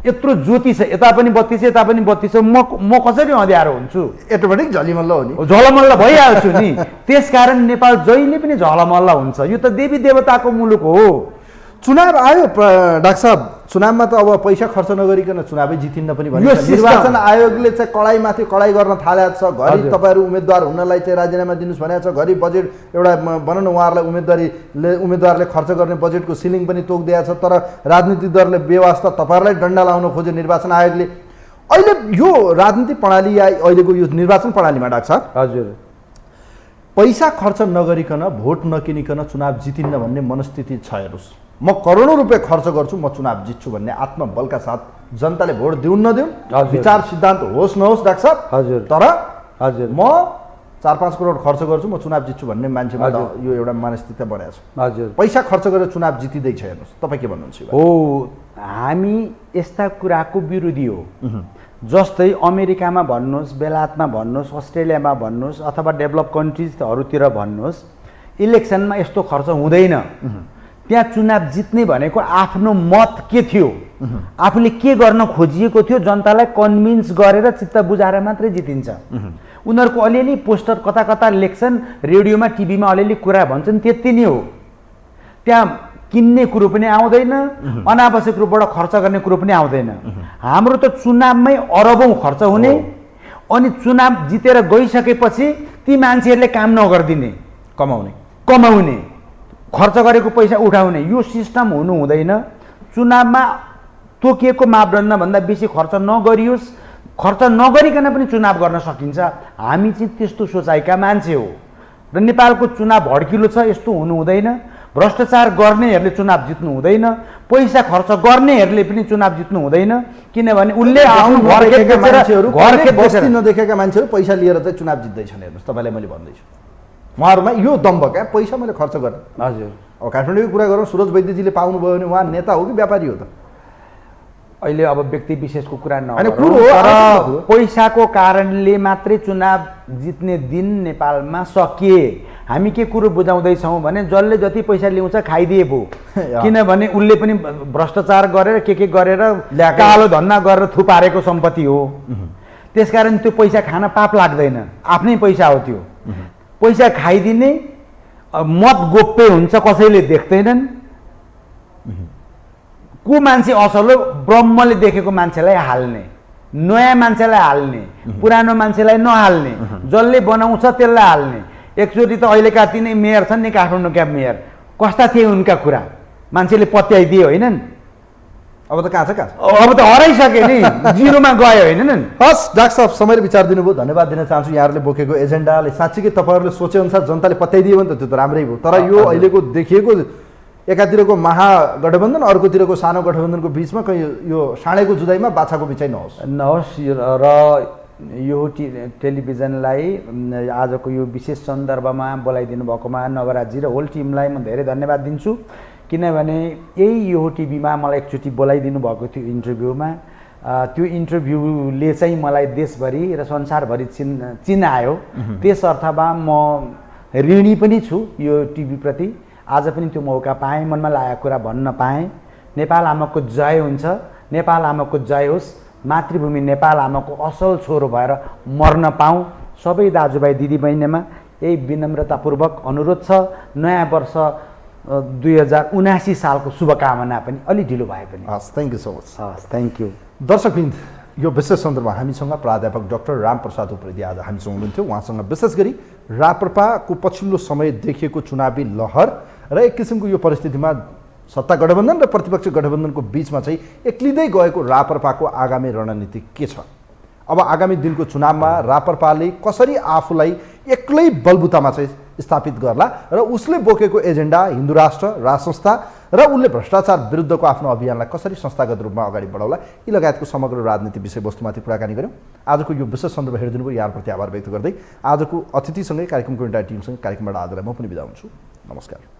यत्रो ज्योति छ, यता पनि बत्ती छ, यता पनि बत्ती छ, म कसरी अँध्यारो हुन्छु? अटोमेटिक झलिमल्ल हो नि, झलमल्ल भइहाल्छु नि। त्यसकारण नेपाल जहिले पनि झलमल्ल हुन्छ। यो त देवी देवताको मुलुक हो। चुनाव आयो डाक्टर साहब, चुनावमा त अब पैसा खर्च नगरिकन चुनावै जितिन्न पनि भनिन्छ। निर्वाचन आयोगले चाहिँ कडाइमाथि कडाइ गर्न थालेको छ। घरि तपाईँहरू उम्मेदवार हुनलाई चाहिँ राजीनामा दिनुहोस् भनेको छ, घरि बजेट एउटा भनौँ न उहाँहरूलाई उम्मेदवारले खर्च गर्ने बजेटको सिलिङ पनि तोकिदिएको छ। तर राजनीतिक दलले बेवास्ता तपाईँहरूलाई डन्डा लाउन खोज्यो निर्वाचन आयोगले। अहिले यो राजनीतिक प्रणाली या अहिलेको यो निर्वाचन प्रणालीमा डाक्टर साहब, हजुर, पैसा खर्च नगरिकन भोट नकिनिकन चुनाव जितिन्न भन्ने मनस्थिति छ। हेर्नुहोस्, म करोडौँ रुपियाँ खर्च गर्छु, म चुनाव जित्छु भन्ने आत्मबलका साथ जनताले भोट दिउन् नदिउन्, विचार सिद्धान्त होस् नहोस् डाक्टर साहब, हजुर, तर हजुर म 4-5 करोड खर्च गर्छु, म चुनाव जित्छु भन्ने मान्छेमा यो एउटा मनस्थिति बनेको छ। हजुर, पैसा खर्च गरेर चुनाव जितिँदैछ। हेर्नुहोस्, तपाईँ के भन्नुहुन्छ? हो, हामी यस्ता कुराको विरोधी हो। जस्तै अमेरिकामा भन्नुहोस्, बेलायतमा भन्नुहोस्, अस्ट्रेलियामा भन्नुहोस्, अथवा डेभलप कन्ट्रिजहरूतिर भन्नुहोस्, इलेक्सनमा यस्तो खर्च हुँदैन। त्यहाँ चुनाव जित्ने भनेको आफ्नो मत के थियो, आफूले के गर्न खोजिएको थियो, जनतालाई कन्भिन्स गरेर चित्त बुझाएर मात्रै जितिन्छ। उनीहरूको अलिअलि पोस्टर कता कता लेख्छन्, रेडियोमा टिभीमा अलिअलि कुरा भन्छन्, त्यति नै हो। त्यहाँ किन्ने कुरो पनि आउँदैन, अनावश्यक रूपबाट खर्च गर्ने कुरो पनि आउँदैन। हाम्रो त चुनावमै अरबौँ खर्च हुने, अनि चुनाव जितेर गइसकेपछि ती मान्छेहरूले काम नगरिदिने, कमाउने, खर्च गरेको पैसा उठाउने, यो सिस्टम हुनु हुँदैन। चुनावमा तोकिएको मापदण्डभन्दा बेसी खर्च नगरियोस्, खर्च नगरिकन पनि चुनाव गर्न सकिन्छ। हामी चाहिँ त्यस्तो सोचाइका मान्छे हो र नेपालको चुनाव भड्किलो छ, यस्तो हुनु हुँदैन। भ्रष्टाचार गर्नेहरूले चुनाव जित्नु हुँदैन, पैसा खर्च गर्नेहरूले पनि चुनाव जित्नु हुँदैन, किनभने उसले आफ्नो बस्ती नदेखेका मान्छेहरू पैसा लिएर चाहिँ चुनाव जित्दैछन्। हेर्नुहोस् तपाईँलाई मैले भन्दैछु, उहाँहरूमा यो दम्भ क्या, पैसा मैले खर्च गरेँ। हजुर, अब काठमाडौँको कुरा गरौँ, सुरज वैद्यजीले पाउनुभयो भने उहाँ नेता हो कि व्यापारी हो त? अहिले अब व्यक्ति विशेषको कुरा कुरो तर पैसाको कारणले मात्रै चुनाव जित्ने दिन नेपालमा सकिए। हामी के कुरो बुझाउँदैछौँ भने जसले जति पैसा ल्याउँछ खाइदिए भयो, किनभने उसले पनि भ्रष्टाचार गरेर के गरेर कालो धन्दा गरेर थुपारेको सम्पत्ति हो। त्यसकारण त्यो पैसा खान पाप लाग्दैन, आफ्नै पैसा हो त्यो। पैसा खाइदिने, मत गोप्य हुन्छ, कसैले देख्दैनन्। को मान्छे असल हो, ब्रह्मले देखेको मान्छेलाई हाल्ने, नयाँ मान्छेलाई हाल्ने, पुरानो मान्छेलाई नहाल्ने, जसले बनाउँछ त्यसलाई हाल्ने। एकचोटि त अहिलेका तिनै मेयर छन् नि काठमाडौँका मेयर, कस्ता थिए उनका कुरा, मान्छेले पत्याइदिए होइनन्? अब त कहाँ छ, अब त हराइसके नि, जिरोमा गयो होइनन्? हस् डाक्टर साहब, समयले विचार दिनुभयो, धन्यवाद दिन चाहन्छु। यहाँहरूले बोकेको एजेन्डाले साँच्चीकै तपाईँहरूले सोचेअनुसार जनताले पत्याइदियो भने त त्यो त राम्रै भयो। तर यो अहिलेको देखिएको एकातिरको महागठबन्धन, अर्कोतिरको सानो गठबन्धनको बिचमा कहीँ यो साँडेको जुदाइमा बाछाको बिचाइ नहोस्। र यो टेलिभिजनलाई आजको यो विशेष सन्दर्भमा बोलाइदिनु भएकोमा नवराजी र होल टिमलाई म धेरै धन्यवाद दिन्छु, किनभने यही यो टिभीमा मलाई एकचोटि बोलाइदिनु भएको थियो इन्टरभ्यूमा। त्यो इन्टरभ्यूले चाहिँ मलाई देशभरि र संसारभरि चिनायो। त्यस अर्थमा म ऋणी पनि छु यो टिभीप्रति। आज पनि त्यो मौका पाएँ, मनमा लागेको कुरा भन्न पाएँ। नेपाल आमाको जय हुन्छ, नेपाल आमाको जय होस्, मातृभूमि नेपाल आमाको असल छोरो भएर मर्न पाऊँ। सबै दाजुभाइ दिदीबहिनीमा यही विनम्रतापूर्वक अनुरोध छ। नयाँ वर्ष 2079 सालको शुभकामना पनि अलि ढिलो भए पनि। हस्, थ्याङ्क यू सो मच। हस्, थ्याङ्क यू। दर्शकवृन्द, यो विशेष सन्दर्भमा हामीसँग प्राध्यापक डाक्टर रामप्रसाद उप्रेती आज हामीसँग हुनुहुन्थ्यो। उहाँसँग विशेष गरी राप्रपाको पछिल्लो समय देखिएको चुनावी लहर र एक किसिमको यो परिस्थितिमा सत्ता गठबन्धन र प्रतिपक्ष गठबन्धनको बिचमा चाहिँ एक्लिँदै गएको राप्रपाको आगामी रणनीति के छ, अब आगामी दिनको चुनावमा राप्रपाले कसरी आफूलाई एक्लै बलबुतामा चाहिँ स्थापित गर्ला र उसले बोकेको एजेन्डा हिन्दू राष्ट्र, राज संस्था र उसले भ्रष्टाचार विरुद्धको आफ्नो अभियानलाई कसरी संस्थागत रूपमा अगाडि बढाउला, यी लगायतको समग्र राजनीति विषयवस्तुमाथि कुराकानी गऱ्यौँ। आजको यो विशेष सन्दर्भ हेरिदिनु भयो, यहाँप्रति आभार व्यक्त गर्दै आजको अतिथिसँगै कार्यक्रमको इन्टायर टिमसँग कार्यक्रमबाट आजलाई म पनि बिदा हुन्छु। नमस्कार।